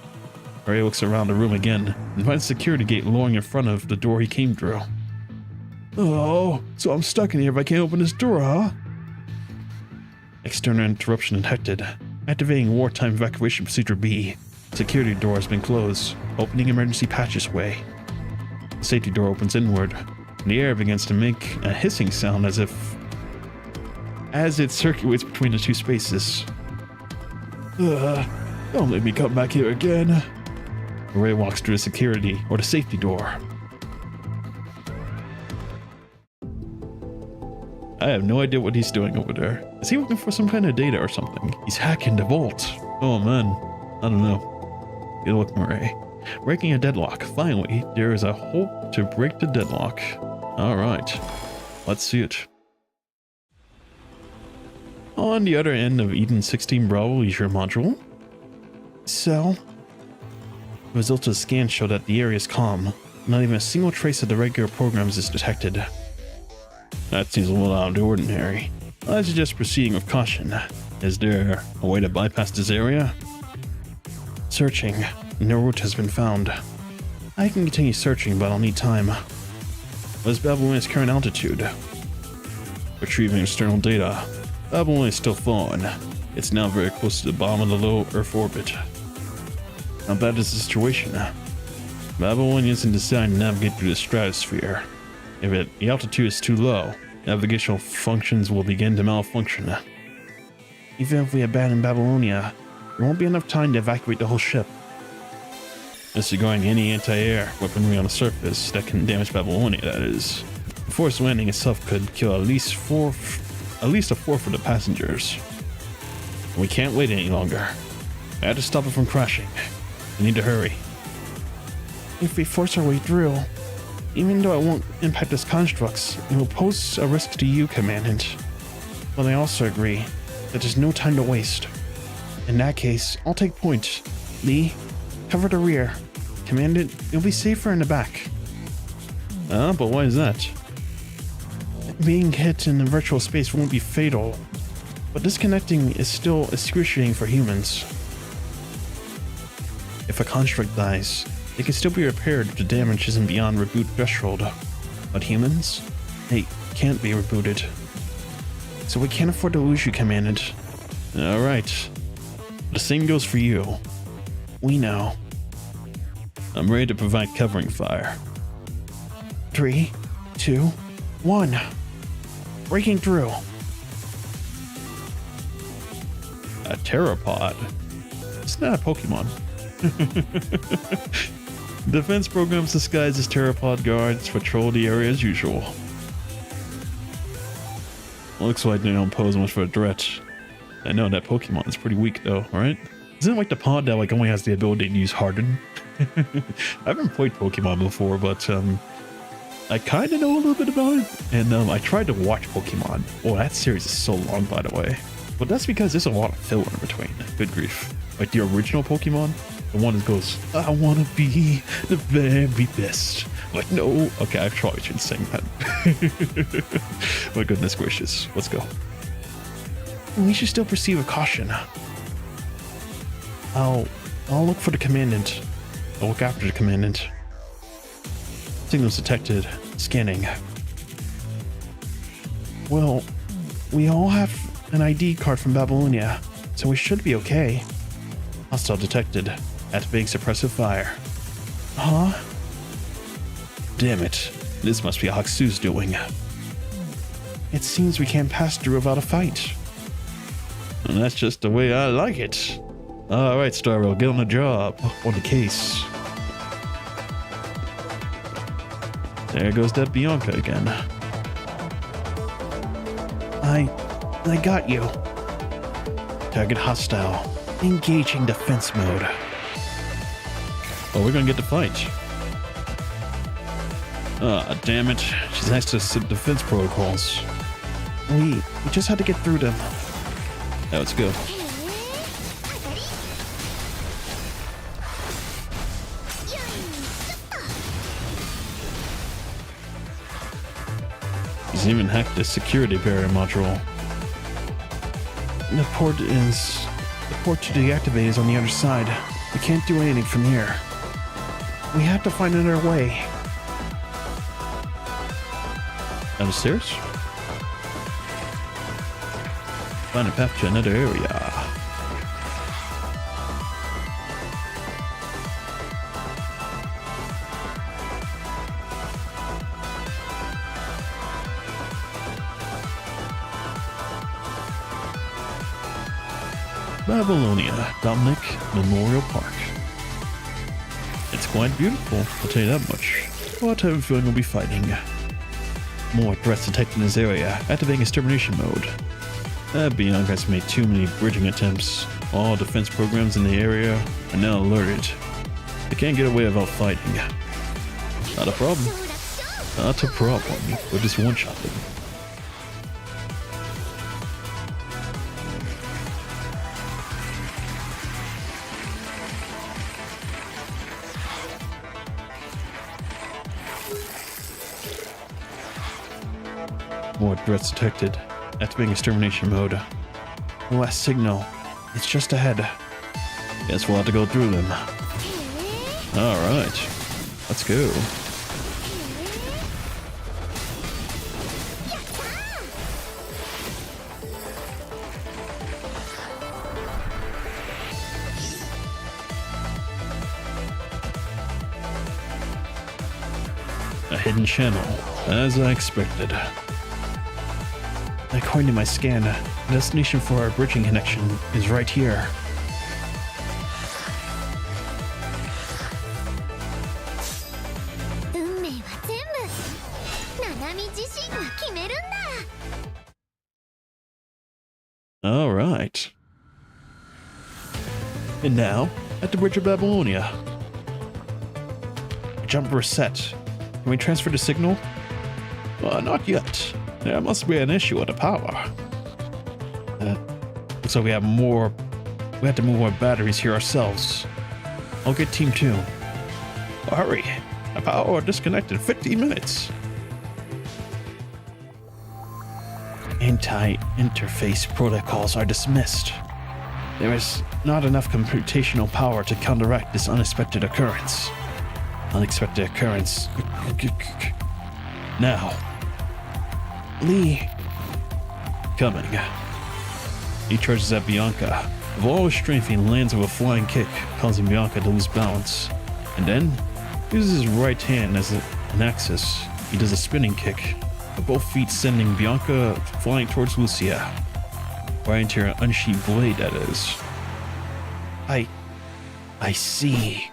Ray looks around the room again and finds the security gate lowering in front of the door he came through. Oh, so I'm stuck in here if I can't open this door, huh? External interruption detected. Activating wartime evacuation procedure B. Security door has been closed, opening emergency passageway. The safety door opens inward. The air begins to make a hissing sound as it circulates between the two spaces. Don't let me come back here again. Ray walks through the security or the safety door. I have no idea what he's doing over there. Is he looking for some kind of data or something? He's hacking the vault. Oh man, I don't know. Good look, Ray. Breaking a deadlock. Finally, there is a hope to break the deadlock. All right, let's see it. On the other end of Eden 16 Bravo Leisure Module. So, Results of scans show that the area is calm. Not even a single trace of the regular programs is detected. That seems a little out of the ordinary. I suggest proceeding with caution. Is there a way to bypass this area? Searching. No route has been found. I can continue searching, but I'll need time. What is Babylonia's current altitude? Retrieving external data. Babylonia is still falling. It's now very close to the bottom of the low Earth orbit. How bad is the situation? Babylonia isn't designed to navigate through the stratosphere. If the altitude is too low, navigational functions will begin to malfunction. even if we abandon Babylonia, there won't be enough time to evacuate the whole ship. Disregarding any anti-air weaponry on the surface that can damage Babylonia, that is. The forced landing itself could kill at least a fourth of the passengers. We can't wait any longer. I have to stop it from crashing. We need to hurry. If we force our way through, even though it won't impact us constructs, it will pose a risk to you, Commandant. But I also agree that there's no time to waste. In that case, I'll take point. Lee, cover the rear. Commandant, you'll be safer in the back. But why is that? Being hit in the virtual space won't be fatal, but disconnecting is still excruciating for humans. If a construct dies, it can still be repaired if the damage isn't beyond reboot threshold. But humans? They can't be rebooted. So we can't afford to lose you, Commandant. Alright. The same goes for you. We know. I'm ready to provide covering fire. 3, 2, 1. Breaking through. A pteropod? It's not a Pokemon. Defense programs disguised as pteropod guards patrol the area as usual. Looks like they don't pose much of a threat. I know that Pokemon is pretty weak though, right? Isn't it like the pod that only has the ability to use Harden? I haven't played Pokemon before, but I kind of know a little bit about it. And I tried to watch Pokemon. Oh, that series is so long, by the way. But that's because there's a lot of filler in between. Good grief. Like the original Pokemon, the one that goes, I want to be the very best. Like, no. Okay, I probably shouldn't sing that. My goodness gracious. Let's go. We should still proceed with caution. I'll look for the Commandant. I'll look after the Commandant. Signals detected. Scanning. Well, we all have an ID card from Babylonia, so we should be okay. Hostile detected. Activating suppressive fire. Huh? Damn it. This must be Haksu's doing. It seems we can't pass through without a fight. And that's just the way I like it. Alright, Starro, get on the job. On the case. There goes that Bianca again. I got you. Target hostile. Engaging defense mode. Oh, we're gonna get the fight. Ah, damn it. She's next to some defense protocols. We just had to get through them. Now let's go. He's even hacked the security barrier module. The port to deactivate is on the other side. We can't do anything from here. We have to find another way. Down the stairs? Find a path to another area. Babylonia, Dominic Memorial Park. It's quite beautiful, I'll tell you that much. But I have a feeling we'll be fighting. More threats detected in this area, activating extermination mode. Bianca has made too many bridging attempts. All defense programs in the area are now alerted. They can't get away without fighting. Not a problem. Not a problem. We'll just one-shot them. More threats detected. Activating extermination mode. The last signal. It's just ahead. Guess we'll have to go through them. Alright. Let's go. A hidden channel, as I expected. According to my scan, the destination for our bridging connection is right here. All right. And now, at the Bridge of Babylonia. Jumper is set. Can we transfer the signal? Not yet. There must be an issue with the power. Looks like we have more. We have to move more batteries here ourselves. I'll get Team 2. Hurry. The power disconnected 50 minutes. Anti-interface protocols are dismissed. There is not enough computational power to counteract this unexpected occurrence. Unexpected occurrence. Now. Lee. Coming. He charges at Bianca. With all his strength, he lands with a flying kick, causing Bianca to lose balance. And then, uses his right hand as an axis. He does a spinning kick, with both feet sending Bianca flying towards Lucia. Right into her unsheathed blade, that is. I see.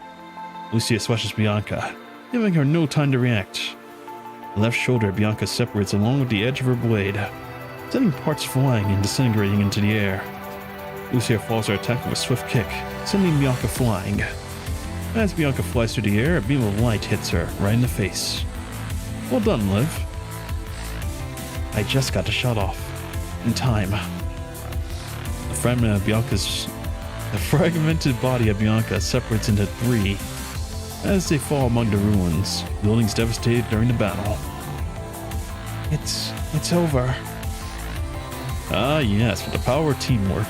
Lucia slashes Bianca, giving her no time to react. The left shoulder Bianca separates along with the edge of her blade, sending parts flying and disintegrating into the air. Lucia follows her attack with a swift kick, sending Bianca flying. As Bianca flies through the air, a beam of light hits her right in the face. Well done, Liv. I just got the shot off. In time. The fragmented body of Bianca separates into three as they fall among the ruins, buildings devastated during the battle. It's over. Ah yes, with the power of teamwork.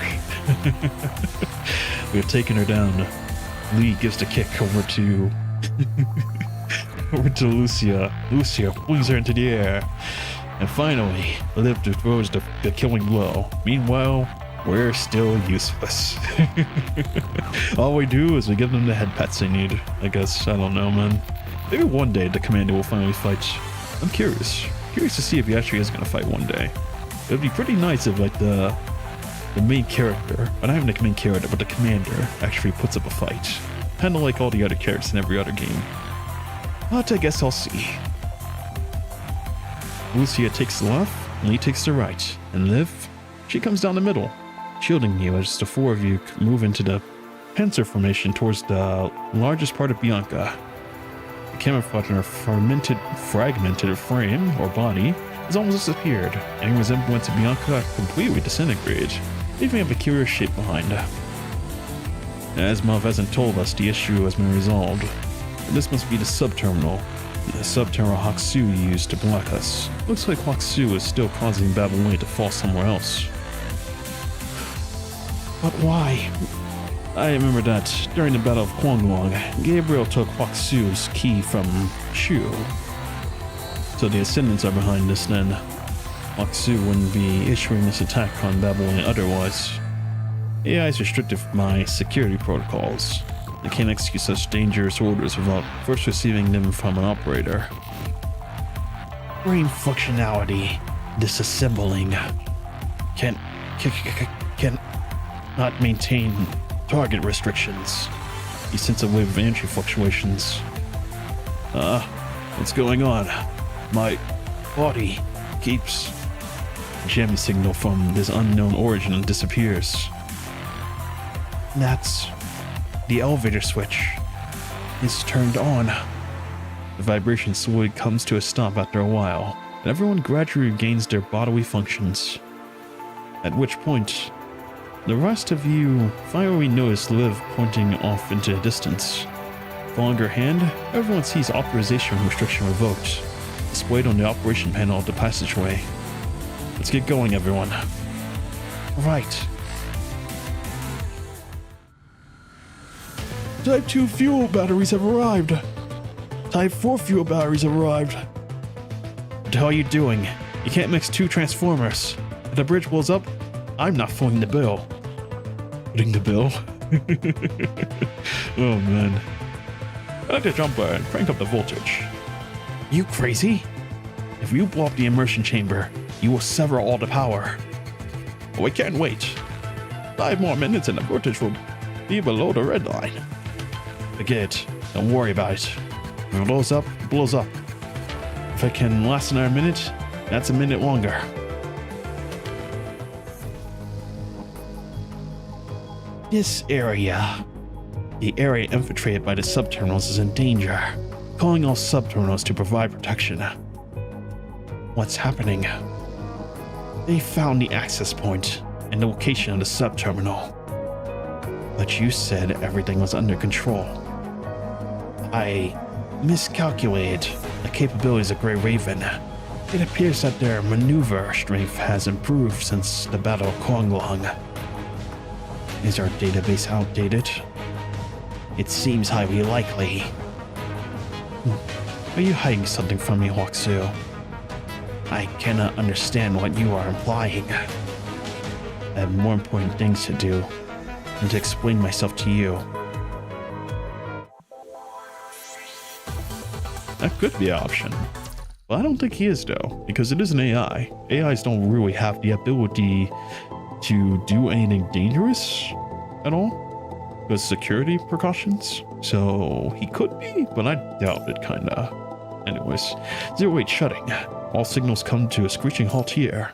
We have taken her down. Lee gives the kick over to Lucia. Lucia flings her into the air. And finally, Liv throws the killing blow. Meanwhile, we're still useless. All we do is we give them the head pats they need. I guess, I don't know, man. Maybe one day the Commander will finally fight. I'm curious to see if he actually is going to fight one day. It would be pretty nice if, like, the main character, or not even the main character, but the Commander actually puts up a fight. Kind of like all the other characters in every other game. But I guess I'll see. Lucia takes the left, Lee takes the right, and Liv, she comes down the middle, shielding you as the four of you move into the pincer formation towards the largest part of Bianca. The camouflage in her fragmented frame or body has almost disappeared, and resemblance of Bianca completely disintegrated, leaving a peculiar shape behind her. As Mav hasn't told us, the issue has been resolved. This must be the subterminal. The subterminal Hoxu used to block us. Looks like Hoxu is still causing Babylonia to fall somewhere else. But why? I remember that during the Battle of Huanglong, Gabriel took Hoxu's key from Shu. So the Ascendants are behind this then. Hoxu wouldn't be issuing this attack on Babylonia otherwise. AI is restricted by security protocols. They can't execute such dangerous orders without first receiving them from an operator. Brain functionality disassembling. not maintain target restrictions. You sense a wave of entry fluctuations. What's going on? My body keeps jamming signal from this unknown origin and disappears. That's the elevator switch is turned on. The vibration slowly comes to a stop after a while, and everyone gradually regains their bodily functions. At which point, the rest of you finally notice Liv pointing off into the distance. Following her hand, everyone sees authorization restriction revoked, displayed on the operation panel of the passageway. Let's get going, everyone. Right. Type 2 fuel batteries have arrived. Type 4 fuel batteries have arrived. What the hell are you doing? You can't mix two transformers. If the bridge blows up, I'm not footing the bill. Footing the bill? Oh man. I like to jump and crank up the voltage. You crazy? If you blow up the immersion chamber, you will sever all the power. Oh, we can't wait. 5 more minutes and the voltage will be below the red line. Forget it. Don't worry about it. When it blows up, it blows up. If it can last another minute, that's a minute longer. This area, the area infiltrated by the subterminals, is in danger. Calling all subterminals to provide protection. What's happening? They found the access point and the location of the subterminal. But you said everything was under control. I miscalculated the capabilities of Grey Raven. It appears that their maneuver strength has improved since the Battle of Konglong. Is our database outdated? It seems highly likely. Are you hiding something from me, Huaxu? I cannot understand what you are implying. I have more important things to do than to explain myself to you. That could be an option. But I don't think he is though, because it is an AI. AIs don't really have the ability to do anything dangerous at all. Because security precautions. So he could be, but I doubt it kinda. Anyways, 08 shutting. All signals come to a screeching halt here.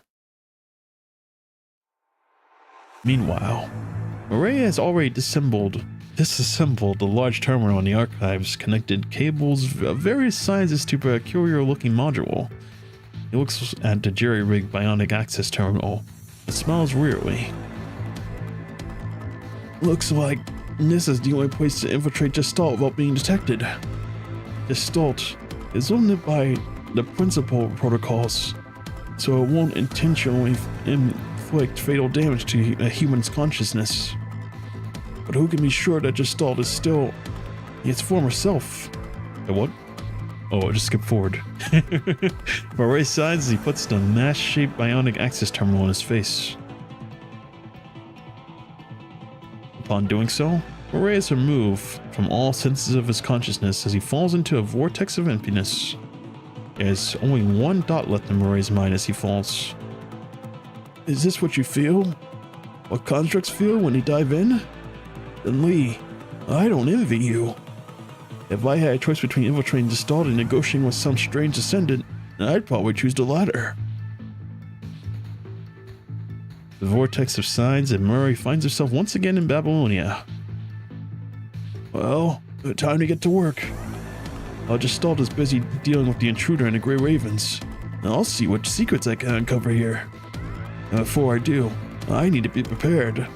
Meanwhile, Maria has already disassembled the large terminal in the archives, connected cables of various sizes to a peculiar looking module. He looks at the jerry-rigged bionic access terminal and smiles wearily. Looks like this is the only place to infiltrate Gestalt without being detected. Gestalt is limited by the principal protocols, so it won't intentionally inflict fatal damage to a human's consciousness. But who can be sure that Gestalt is still its former self? What? Oh, I just skipped forward. Moray sighs as he puts the mask-shaped bionic access terminal in his face. Upon doing so, Moray is removed from all senses of his consciousness as he falls into a vortex of emptiness. There's only one thought left in Moray's mind as he falls. Is this what you feel? What constructs feel when they dive in? Then Lee, I don't envy you. If I had a choice between infiltrating Gestalt and negotiating with some strange descendant, I'd probably choose the latter. The vortex subsides and Murray finds himself once again in Babylonia. Well, time to get to work. Gestalt is busy dealing with the intruder and the Grey Ravens. I'll see what secrets I can uncover here. Before I do, I need to be prepared.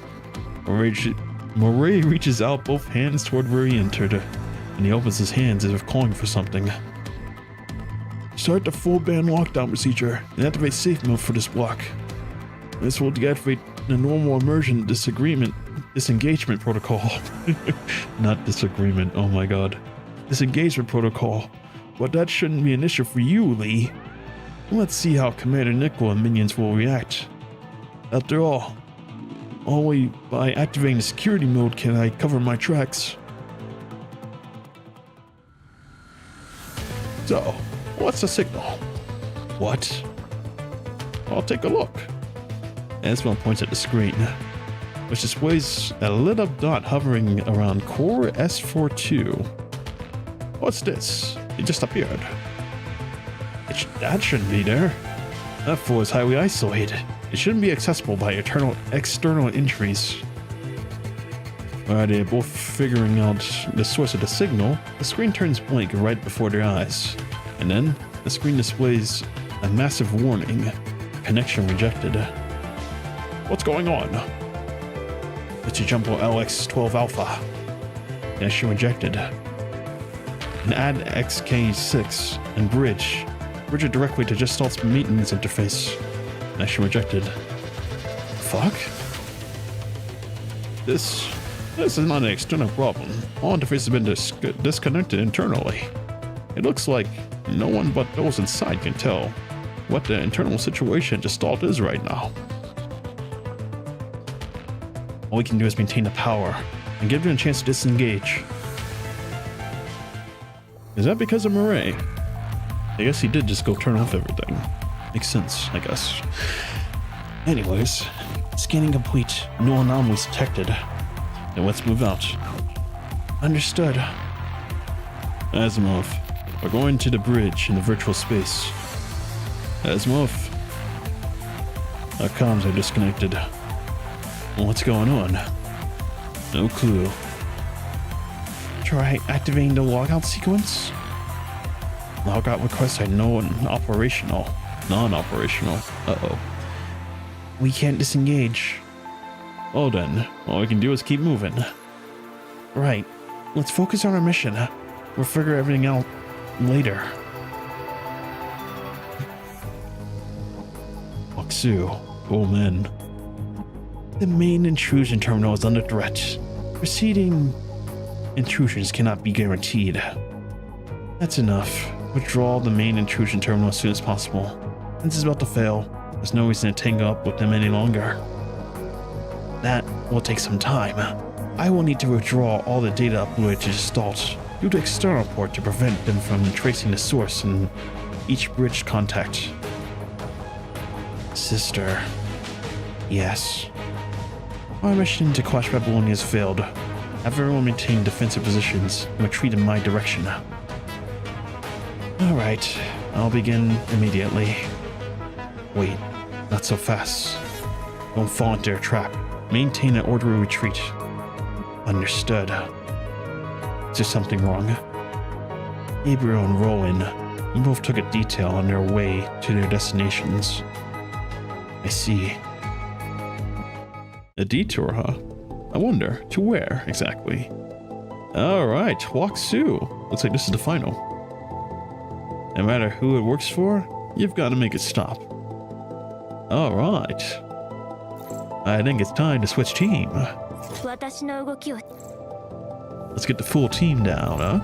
Moray reaches out both hands toward where he entered, and he opens his hands as if calling for something. Start the full band lockdown procedure and activate safe mode for this block. This will deactivate the normal immersion disengagement protocol. Not disagreement, oh my god. Disengagement protocol. But that shouldn't be an issue for you, Lee. Let's see how Commander Nickel and minions will react. After all, only by activating the security mode can I cover my tracks. So, what's the signal? What? I'll take a look. Esmond points at the screen. which displays a lit up dot hovering around core S42. What's this? It just appeared. That shouldn't be there. That floor is highly isolated. It shouldn't be accessible by external entries. While they're both figuring out the source of the signal, the screen turns blank right before their eyes. And then, the screen displays a massive warning. Connection rejected. What's going on? It's a Jumbo LX12 Alpha. Connection rejected. And add XK6 and bridge. Bridge it directly to Gestalt's maintenance interface. Connection rejected. Fuck? This is not an external problem. All interfaces have been disconnected internally. It looks like no one but those inside can tell what the internal situation Gestalt is right now. All we can do is maintain the power and give them a chance to disengage. Is that because of Murray? I guess he did just go turn off everything. Makes sense, I guess. Anyways, scanning complete. No anomalies detected. Then let's move out. Understood. Asimov, we're going to the bridge in the virtual space. Asimov. Our comms are disconnected. What's going on? No clue. Try activating the logout sequence. Logout requests are non-operational. Uh-oh. We can't disengage. Well then, all we can do is keep moving. Right. Let's focus on our mission. We'll figure everything out later. Waksu. Oh man. The main intrusion terminal is under threat. Preceding intrusions cannot be guaranteed. That's enough. Withdraw the main intrusion terminal as soon as possible. This is about to fail. There's no reason to tangle up with them any longer. That will take some time. I will need to withdraw all the data uploaded to Gestalt due to external port to prevent them from tracing the source in each bridge contact. Sister. Yes. Our mission to quash Babylonia has failed. Have everyone maintain defensive positions and retreat in my direction. Alright, I'll begin immediately. Wait, not so fast. Don't fall into their trap. Maintain an orderly retreat. Understood. Is there something wrong? Gabriel and Rowan both took a detail on their way to their destinations. I see. A detour, huh? I wonder, to where exactly? Alright, Waksu. Looks like this is the final. No matter who it works for, you've got to make it stop. Alright. I think it's time to switch team. Let's get the full team down, huh?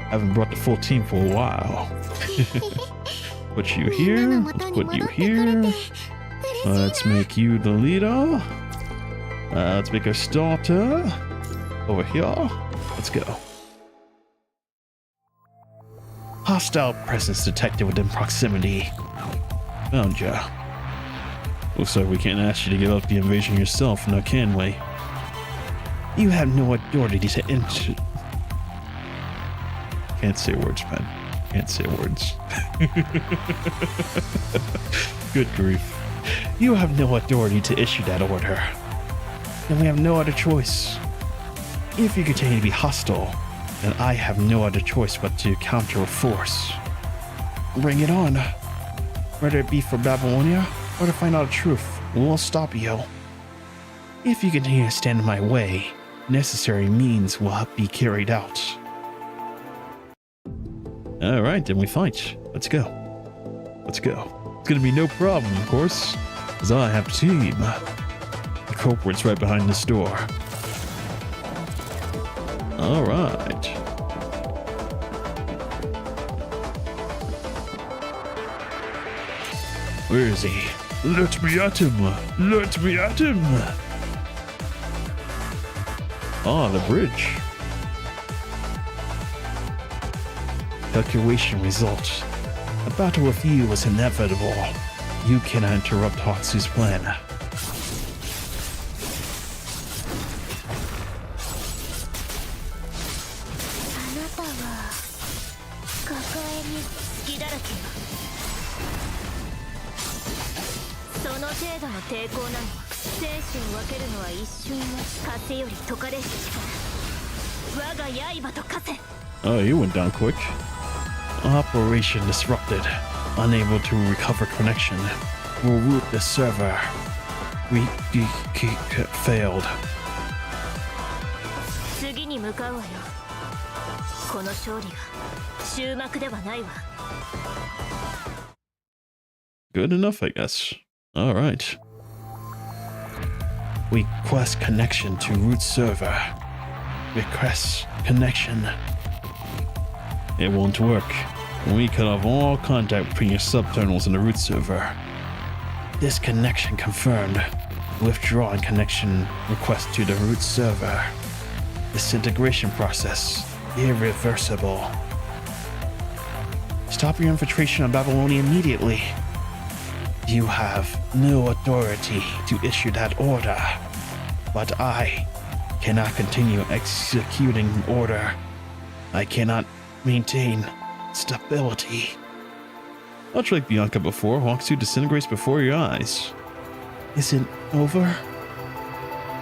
Haven't brought the full team for a while. Put you here. Let's put you here. Let's make you the leader. Let's make our starter over here. Let's go. Hostile presence detected within proximity. Found ya. Looks like we can't ask you to give up the invasion yourself, now can we? You have no authority to enter. Can't say words, man. Can't say words. Good grief. You have no authority to issue that order. And we have no other choice. If you continue to be hostile, then I have no other choice but to counter with force. Bring it on. Whether it be for Babylonia or to find out the truth, we'll stop you. If you continue to stand in my way, necessary means will be carried out. Alright, then we fight. Let's go. Let's go. It's gonna be no problem, of course, as I have a team. The culprit's right behind this door. Alright. Where is he? Let me at him! Let me at him! Ah, the bridge. Calculation result. A battle with you is inevitable. You cannot interrupt Hatsu's plan. 程度の抵抗なの。生死を分けるのは一瞬の風より解かれし力。我が刃と化せ。 Oh, you went down quick. Operation disrupted. Unable to recover connection. Will root the server. Failed. 次に向かうわよ。この勝利が終幕ではないわ。 Good enough, I guess. All right. Request connection to root server. Request connection. It won't work. We cut off all contact between your subterminals and the root server. Disconnection confirmed. Withdrawing connection request to the root server. Disintegration process irreversible. Stop your infiltration of Babylonia immediately. You have no authority to issue that order, but I cannot continue executing order. I cannot maintain stability. Much like Bianca before, Hawksuit disintegrates before your eyes. Is it over?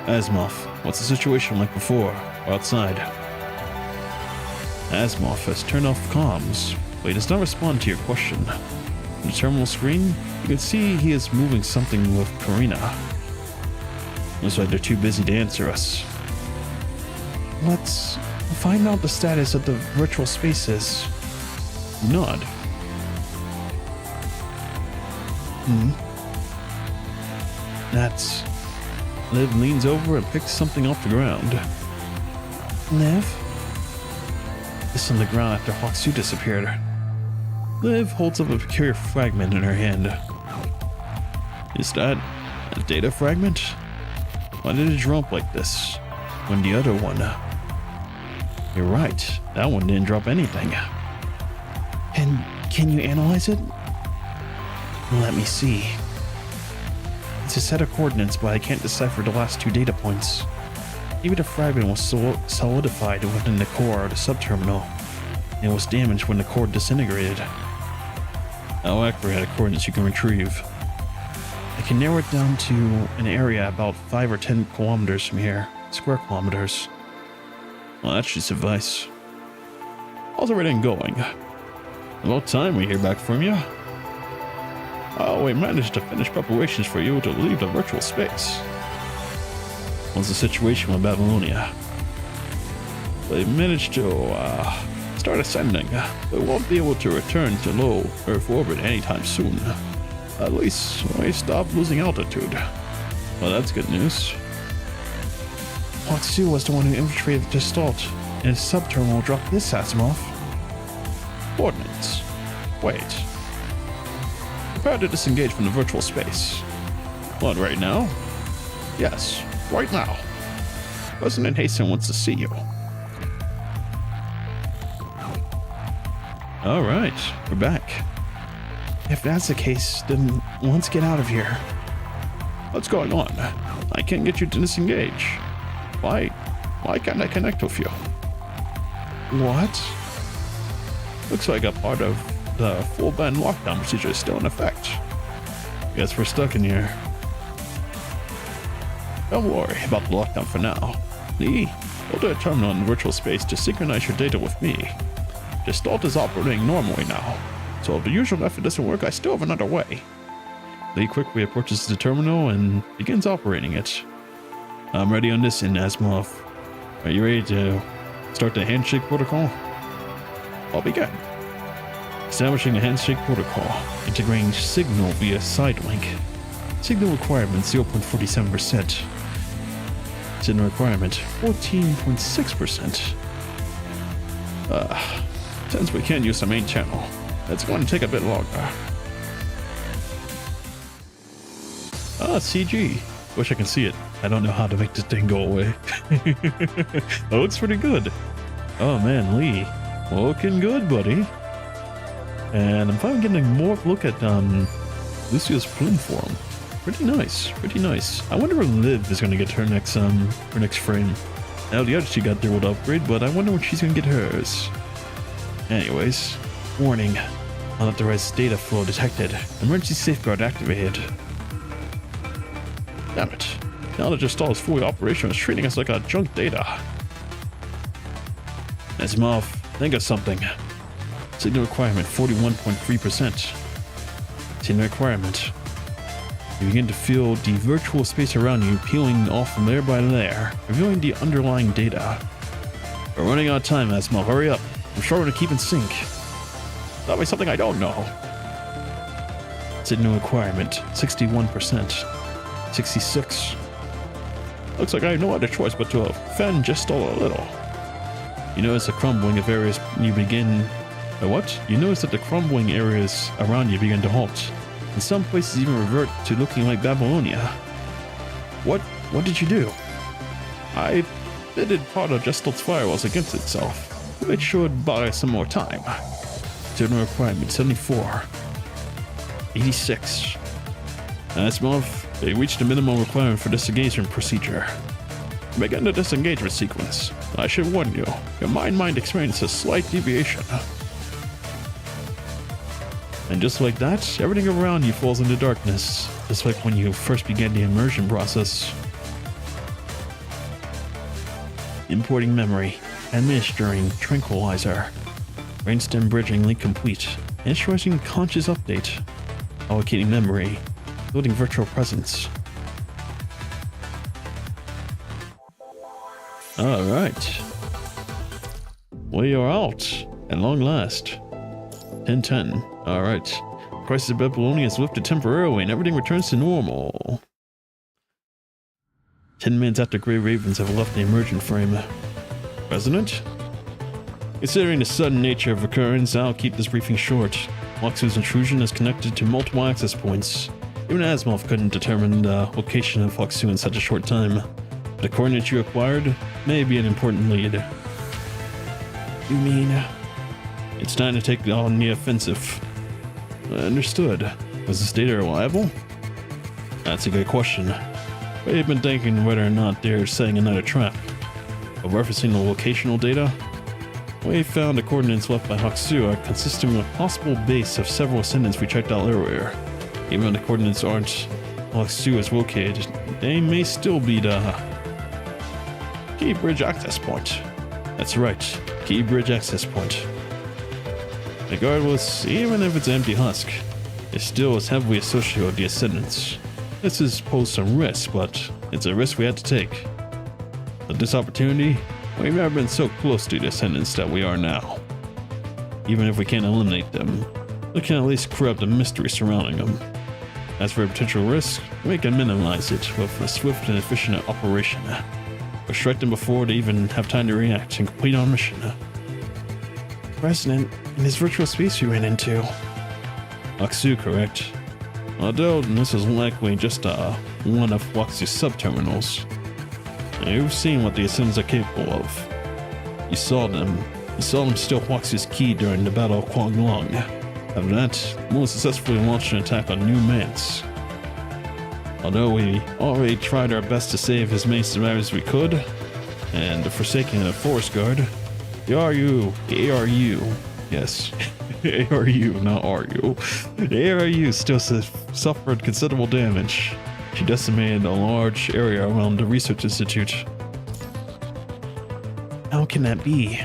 Asimov, what's the situation like before, outside? Asimov has turned off comms, but he does not respond to your question. On the terminal screen, you can see he is moving something with Karina. Looks like they're too busy to answer us. Let's find out the status of the virtual spaces. Nod. That's... Liv leans over and picks something off the ground. Liv? This on the ground after Hawksuit disappeared. Liv holds up a peculiar fragment in her hand. Is that a data fragment? Why did it drop like this when the other one... You're right, that one didn't drop anything. And can you analyze it? Let me see. It's a set of coordinates, but I can't decipher the last two data points. Maybe the fragment was solidified within the core of the subterminal, and it was damaged when the core disintegrated. How accurate are the coordinates you can retrieve? I can narrow it down to an area about 5 or 10 kilometers from here, square kilometers. Well, that should suffice. How's everything going? About time we hear back from you. Oh, we managed to finish preparations for you to leave the virtual space. What's the situation with Babylonia? They managed to start ascending, but won't be able to return to low Earth orbit anytime soon. At least we stopped losing altitude. Well, that's good news. Hawksuit was the one who infiltrated the Gestalt, and his subterminal dropped this Asimov. Coordinates. Wait. Prepare to disengage from the virtual space. What, right now? Yes, right now. President Hasten wants to see you. All right, we're back. If that's the case, then let's get out of here. What's going on? I can't get you to disengage. Why can't I connect with you? What? Looks like a part of the full band lockdown procedure is still in effect. Guess we're stuck in here. Don't worry about the lockdown for now. Lee, go to a terminal in virtual space to synchronize your data with me. Gestalt is operating normally now, so if the usual method doesn't work, I still have another way. Lee quickly approaches the terminal and begins operating it. I'm ready on this end, Asimov. Are you ready to start the handshake protocol? I'll begin. Establishing a handshake protocol, integrating signal via sidelink. Signal requirement 0.47%. Signal requirement 14.6%. Since we can't use the main channel, it's going to take a bit longer. CG. Wish I can see it. I don't know how to make this thing go away. That looks pretty good. Oh man, Lee. Looking good, buddy. And I'm finally getting a more look at Lucia's Plume form. Pretty nice, pretty nice. I wonder if Liv is gonna get her next frame. Now the other two got their old upgrade, but I wonder when she's gonna get hers. Anyways, warning. Unauthorized data flow detected. Emergency safeguard activated. Damn it. Now that Gestalt is fully operational, it's treating us like a junk data. Asimov, think of something. Signal requirement 41.3%. Signal requirement. You begin to feel the virtual space around you peeling off layer by layer, revealing the underlying data. We're running out of time, Asimov. Hurry up. I'm struggling to keep in sync. Tell me something I don't know. Signal requirement 61%. 66. Looks like I have no other choice but to offend Gestalt a little. You notice the crumbling of areas you begin... what? You notice that the crumbling areas around you begin to halt. In some places even revert to looking like Babylonia. What did you do? I pitted part of Gestalt's firewalls against itself. It should buy some more time. Signal requirement 74. 86. Asimov, they reached the minimum requirement for disengagement procedure. Begin the disengagement sequence. I should warn you, your mind experiences a slight deviation. And just like that, everything around you falls into darkness, just like when you first began the immersion process. Importing memory, administering tranquilizer, brainstem bridging link complete, initializing conscious update, allocating memory, building virtual presence. Alright. We are out, at long last. 10-10. Alright. Crisis of Babylonia is lifted temporarily and everything returns to normal. 10 minutes after Grey Ravens have left the emergent frame. President? Considering the sudden nature of occurrence, I'll keep this briefing short. Hoxu's intrusion is connected to multiple access points. Even Asimov couldn't determine the location of Hoxu in such a short time. But the coordinates you acquired may be an important lead. You mean... It's time to take on the offensive. Understood. Was this data reliable? That's a good question. We've been thinking whether or not they're setting another trap. But referencing the locational data, we found the coordinates left by Hoxu are consistent with a possible base of several ascendants we checked out earlier. Even though the coordinates aren't Hoxu is located, they may still be the key bridge access point. That's right, key bridge access point. Regardless, even if it's an empty husk, it still is heavily associated with the Ascendants. This has posed some risk, but it's a risk we had to take. At this opportunity, we've never been so close to the Ascendants that we are now. Even if we can't eliminate them, we can at least clear up the mystery surrounding them. As for a potential risk, we can minimize it with a swift and efficient operation. We'll strike them before they even have time to react and complete our mission. President, in this virtual space you ran into. Hoxu, correct? Although this is likely just one of Hoxu's subterminals. You've seen what the Ascendants are capable of. You saw them steal Hoxu's key during the Battle of Kuang Long. After that, Moon successfully launched an attack on New Mance. Although we already tried our best to save as many survivors as we could, and the Forsaken and the Forest Guard, the ARU, yes, ARU, not RU. The ARU still suffered considerable damage. She decimated a large area around the Research Institute. How can that be?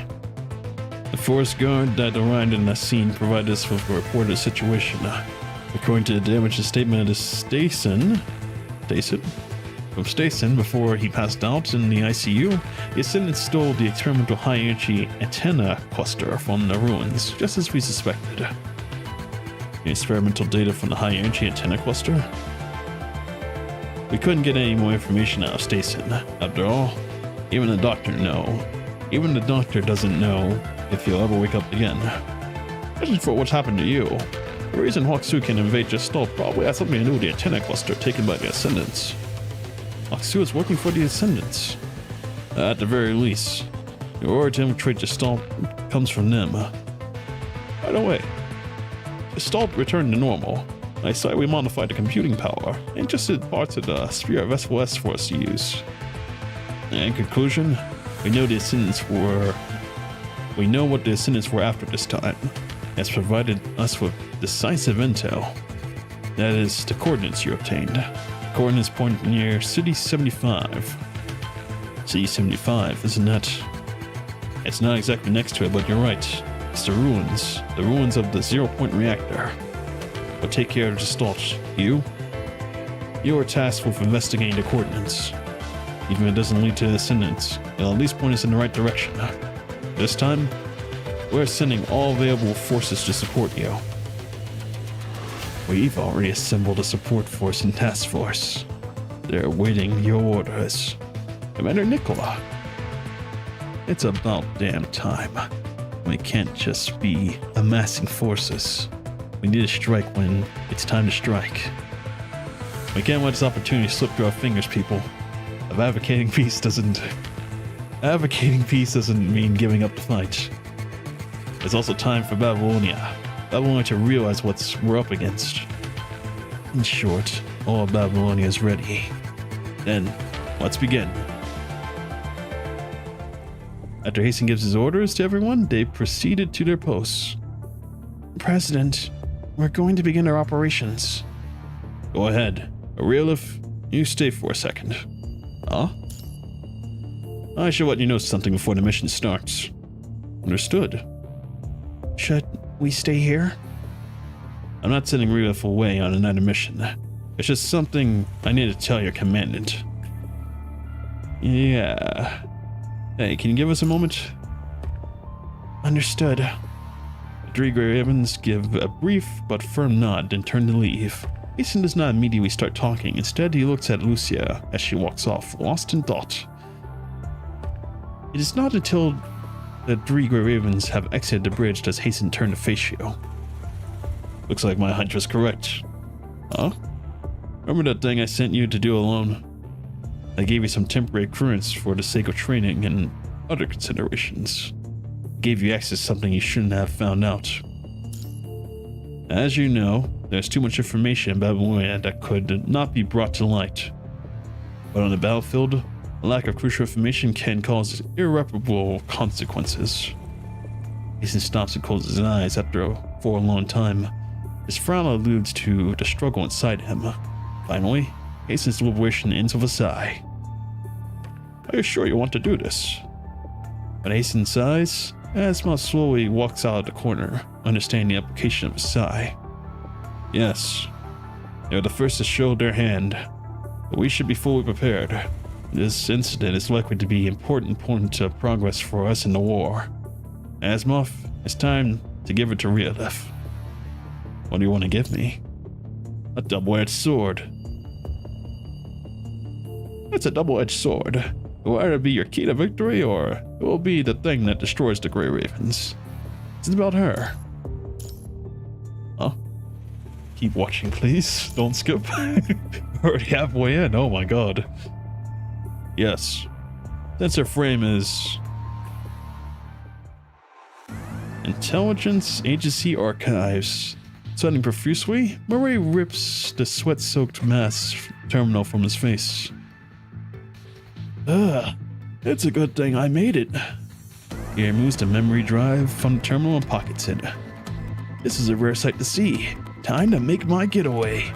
The Forest Guard that arrived in the scene provided us with a reported situation. According to the damages statement of Stason before he passed out in the ICU, the Ascendant stole the experimental high-energy antenna cluster from the ruins, just as we suspected. The experimental data from the high-energy antenna cluster? We couldn't get any more information out of Stason. After all, even the doctor doesn't know if he'll ever wake up again. Especially for what's happened to you. The reason Hoxu can invade Gestalt probably has something to do with the antenna cluster taken by the Ascendants. Hoxu is working for the Ascendants. At the very least, the order to infiltrate Gestalt comes from them. By the way, Gestalt returned to normal. I slightly modified the computing power and adjusted parts of the sphere of SOS for us to use. In conclusion, we know what the Ascendants were after this time. It has provided us with decisive intel. That is, the coordinates you obtained. Coordinates point near City 75. City 75, isn't that? It's not exactly next to it, but you're right. It's the ruins. The ruins of the 0-point reactor. But take care to start. You are tasked with investigating the coordinates. Even if it doesn't lead to descendants, it'll at least point us in the right direction. This time, we're sending all available forces to support you. We've already assembled a support force and task force. They're awaiting your orders. Commander Nicola. It's about damn time. We can't just be amassing forces. We need to strike when it's time to strike. We can't let this opportunity slip through our fingers, people. Advocating peace doesn't mean giving up the fight. It's also time for Babylonia. Babylonia to realize what we're up against. In short, all of Babylonia is ready. Then, let's begin. After Hastings gives his orders to everyone, they proceeded to their posts. President, we're going to begin our operations. Go ahead. Aurelif, you stay for a second. Huh? I should let you know something before the mission starts. Understood. Should we stay here? I'm not sending Aurelif away on another mission. It's just something I need to tell your commandant. Yeah. Hey, can you give us a moment? Understood. The three Grey Ravens give a brief but firm nod and turn to leave. Mason does not immediately start talking. Instead, he looks at Lucia as she walks off, lost in thought. It is not until the three Grey Ravens have exited the bridge does Hasten turn to face you. Looks like my hunch was correct. Huh? Remember that thing I sent you to do alone? I gave you some temporary clearance for the sake of training and other considerations. Gave you access to something you shouldn't have found out. As you know, there's too much information in Babylonia that could not be brought to light. But on the battlefield, a lack of crucial information can cause irreparable consequences. Jason stops and closes his eyes for a long time. His frown alludes to the struggle inside him. Finally, Jason's deliberation ends with a sigh. Are you sure you want to do this? When Hasten sighs, Asma slowly walks out of the corner, understanding the application of his sigh. Yes, they are the first to show their hand, but we should be fully prepared. This incident is likely to be an important point of progress for us in the war. Asmoth, it's time to give it to Rialef. What do you want to give me? A double-edged sword. It's a double-edged sword. It will either be your key to victory, or it will be the thing that destroys the Grey Ravens. It's about her. Huh? Keep watching, please. Don't skip. Already halfway in. Oh my god. Yes. Since her frame is Intelligence Agency Archives. Sweating profusely, Murray rips the sweat-soaked mass terminal from his face. It's a good thing I made it. He removes the memory drive from the terminal and pockets it. This is a rare sight to see. Time to make my getaway.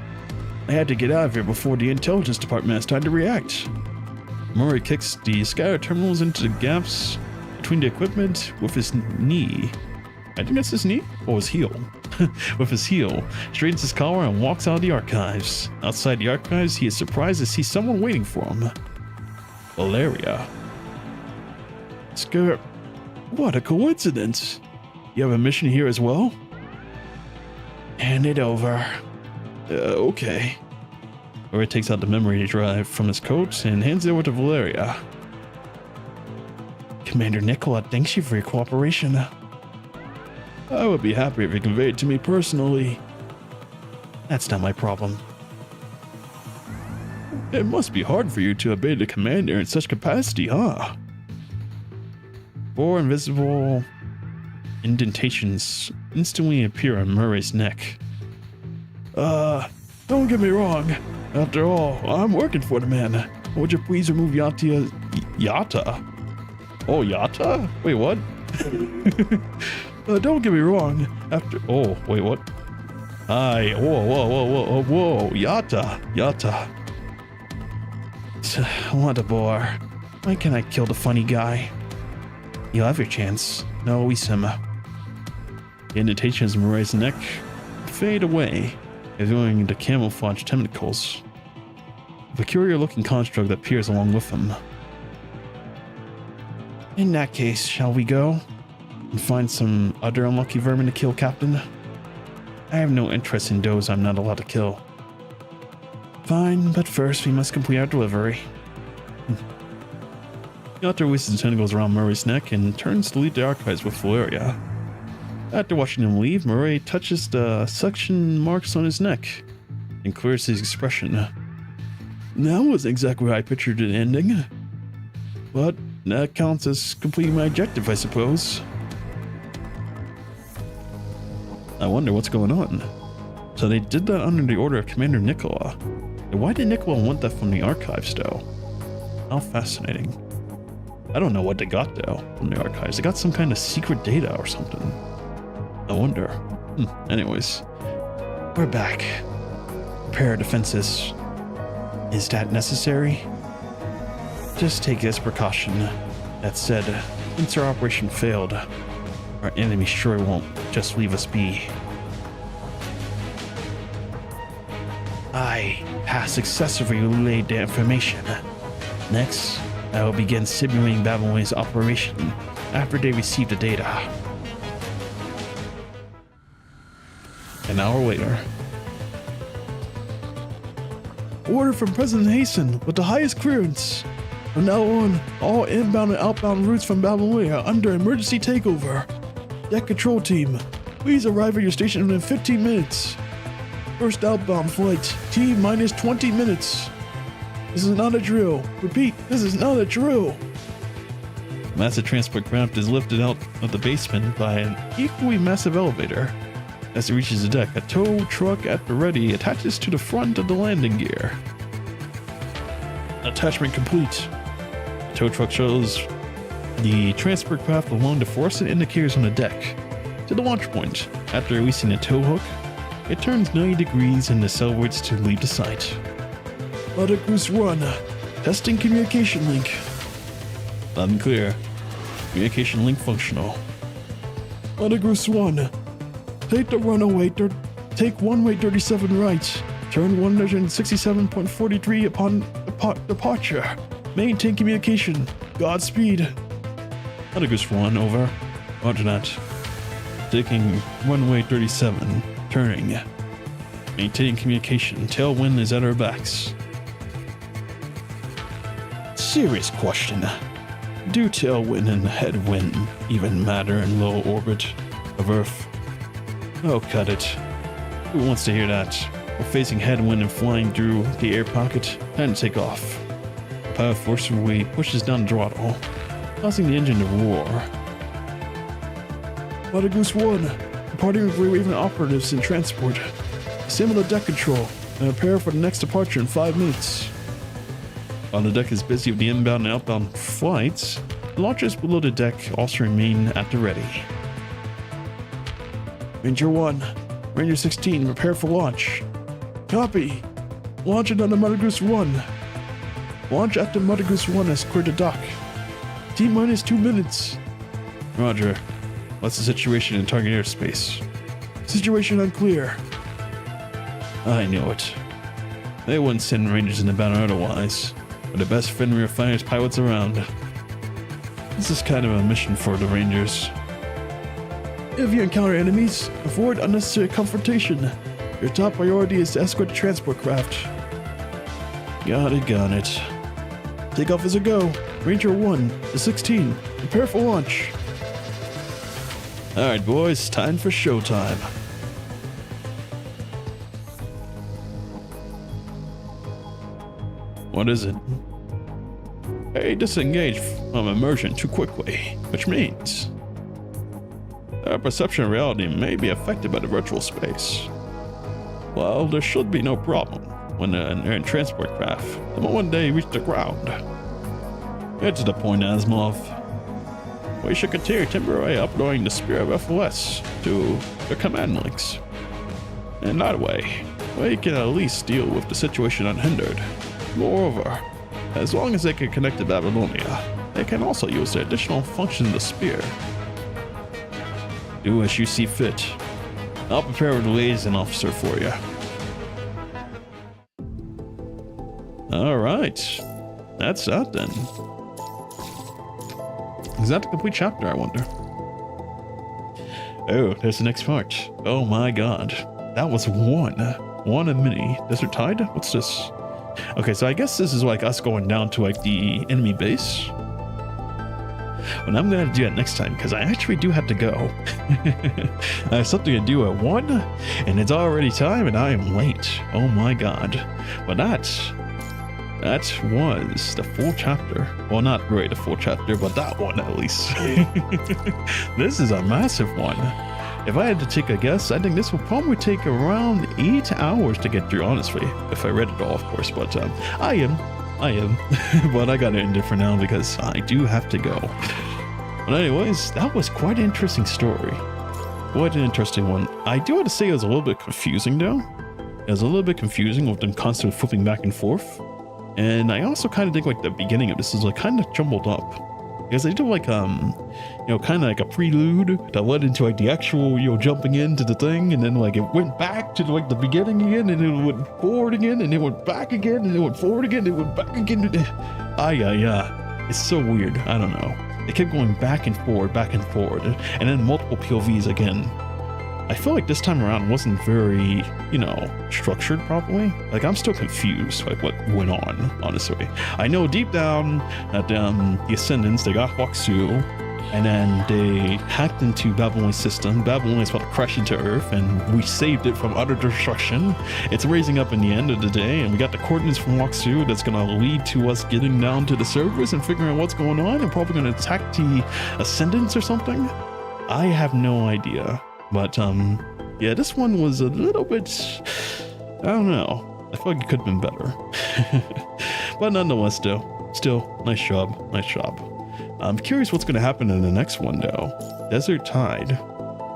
I had to get out of here before the intelligence department has time to react. Murray kicks the scattered terminals into the gaps between the equipment with his knee. I think that's his knee? Or his heel. With his heel, straightens his collar and walks out of the archives. Outside the archives, he is surprised to see someone waiting for him. Valeria. Skirt, what a coincidence. You have a mission here as well? Hand it over. Okay. Murray takes out the memory drive from his coat and hands it over to Valeria. Commander Nicola thanks you for your cooperation. I would be happy if you conveyed it to me personally. That's not my problem. It must be hard for you to obey the commander in such capacity, huh? 4 invisible indentations instantly appear on Murray's neck. Don't get me wrong. After all, I'm working for the man. Would you please remove Yata? Oh, Yata? Wait, what? Don't get me wrong. Oh, wait, what? Hi. Whoa. Yata. What a bore. Why can't I kill the funny guy? You'll have your chance. No, Wisima. The indentations of Moray's neck fade away, revealing the camouflage tentacles. A peculiar looking construct that peers along with them. In that case, shall we go? And find some other unlucky vermin to kill, Captain? I have no interest in those I'm not allowed to kill. Fine, but first we must complete our delivery. The author whisks his tentacles around Murray's neck and turns to leave the archives with Valeria. After watching him leave, Murray touches the suction marks on his neck and clears his expression. That wasn't exactly how I pictured it ending. But that counts as completing my objective, I suppose. I wonder what's going on. So they did that under the order of Commander Nicola. And why did Nicola want that from the archives, though? How fascinating. I don't know what they got, though, from the archives. They got some kind of secret data or something. I wonder. Anyways. We're back. Prepare our defenses. Is that necessary? Just take this precaution. That said, since our operation failed, our enemy sure won't just leave us be. I have successfully relayed the information. Next, I will begin simulating Babylonia's operation after they receive the data. An hour later. Order from President Hasten with the highest clearance. From now on, all inbound and outbound routes from Babylonia are under emergency takeover. Deck control team, please arrive at your station within 15 minutes. First outbound flight, T-minus 20 minutes. This is not a drill. Repeat, this is not a drill. Massive transport craft is lifted out of the basement by an equally massive elevator. As it reaches the deck, a tow truck at the ready attaches to the front of the landing gear. Attachment complete. The tow truck shows the transport craft along the fluorescent indicators on the deck to the launch point. After releasing the tow hook, it turns 90 degrees and accelerates to leave the site. Goose 1, testing communication link. Loud and clear. Communication link functional. Goose 1, take the runaway, take one-way 37 right. Turn 167.43 upon departure. Maintain communication. Godspeed. Goose 1, over. Roger that. Taking runway 37. Turning. Maintaining communication. Tailwind is at our backs. Serious question. Do tailwind and headwind even matter in low orbit of Earth? Oh, cut it. Who wants to hear that? We're facing headwind and flying through the air pocket. Time to take off. The pilot forcefully pushes down the throttle, causing the engine to roar. Goose 1, departing with Raven operatives in transport. Disable the deck control and prepare for the next departure in 5 minutes. While the deck is busy with the inbound and outbound flights, the launchers below the deck also remain at the ready. Ranger 1, Ranger 16, prepare for launch. Copy. Launch it under Goose 1. Launch after Goose 1 has cleared the dock. T-minus 2 minutes. Roger. What's the situation in target airspace? Situation unclear. I knew it. They wouldn't send Rangers in the battle otherwise. We're the best Fenrir finest pilots around. This is kind of a mission for the Rangers. If you encounter enemies, avoid unnecessary confrontation. Your top priority is to escort the transport craft. Got it. Takeoff is a go. Ranger 1 to 16, prepare for launch. Alright boys, time for showtime. What is it? Hey, disengage from immersion too quickly, which means our perception of reality may be affected by the virtual space. Well, there should be no problem when they're in transport craft the moment they reach the ground. Get to the point, Asimov. We should continue temporarily uploading the Spirit of FOS to the command links. In that way, we can at least deal with the situation unhindered. Moreover, As long as they can connect to Babylonia, they can also use the additional function of the spear. Do as you see fit. I'll prepare a liaison officer for you. Alright. That's that then. Is that the complete chapter, I wonder? Oh, there's the next part. Oh my god. That was one and mini. Desert Tide? What's this? Okay, so I guess this is like us going down to like the enemy base. But I'm gonna do that next time because I actually do have to go. I have something to do at 1 and it's already time and I am late. Oh my god. But that was the full chapter. Well, not really the full chapter, but that one at least. This is a massive one. If I had to take a guess, I think this will probably take around 8 hours to get through, honestly. If I read it all, of course, but I am. But I gotta end it for now because I do have to go. But anyways, that was quite an interesting story. Quite an interesting one. I do have to say it was a little bit confusing though. It was a little bit confusing with them constantly flipping back and forth. And I also kind of think like the beginning of this is like kind of jumbled up. Because they do like, kind of like a prelude that led into like the actual, jumping into the thing. And then like it went back to like the beginning again and it went forward again and it went back again and it went forward again and it went back again. Yeah. It's so weird. I don't know. They kept going back and forward and then multiple POVs again. I feel like this time around wasn't very, structured properly. Like I'm still confused like what went on, honestly. I know deep down that the Ascendants, they got Huaxu and then they hacked into Babylonia's system. Babylonia's about to crash into Earth and we saved it from utter destruction. It's raising up in the end of the day and we got the coordinates from Huaxu that's gonna lead to us getting down to the surface and figuring out what's going on and probably gonna attack the Ascendants or something. I have no idea. But, yeah, this one was a little bit, I don't know. I feel like it could have been better. But nonetheless, still, nice job. I'm curious what's going to happen in the next one, though. Desert Tide.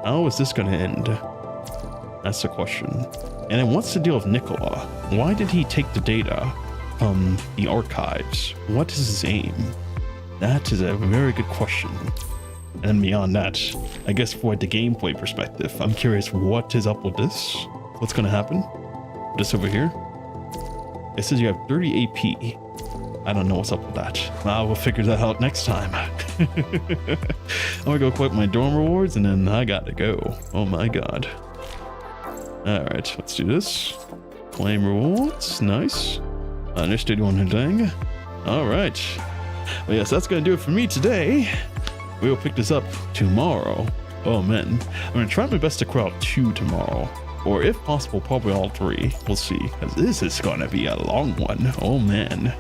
How is this going to end? That's the question. And then what's the deal with Nicola? Why did he take the data from the archives? What is his aim? That is a very good question. And beyond that, I guess for the gameplay perspective, I'm curious what is up with this. What's going to happen? This over here. It says you have 30 AP. I don't know what's up with that. I will figure that out next time. I'm going to go collect my dorm rewards and then I got to go. Oh my god. Alright, let's do this. Claim rewards. Nice. Understood one thing. Alright. Well, yes, that's going to do it for me today. We will pick this up tomorrow. Oh man, I'm gonna try my best to crowd 2 tomorrow, or if possible, probably all 3. We'll see, because this is gonna be a long one. Oh man.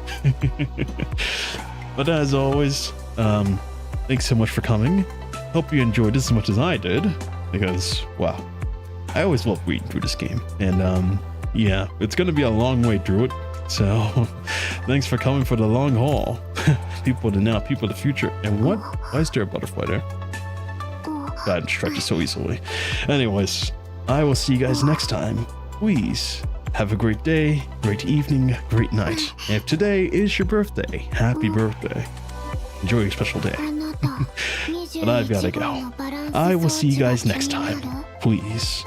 But as always, thanks so much for coming. Hope you enjoyed this as much as I did, because wow, I always love reading through this game, and yeah, it's gonna be a long way through it. So, thanks for coming for the long haul. People of the now, people of the future. And what? Why is there a butterfly there? God, stretch it so easily. Anyways, I will see you guys next time. Please have a great day, great evening, great night. And if today is your birthday, happy birthday. Enjoy your special day. But I've got to go. I will see you guys next time. Please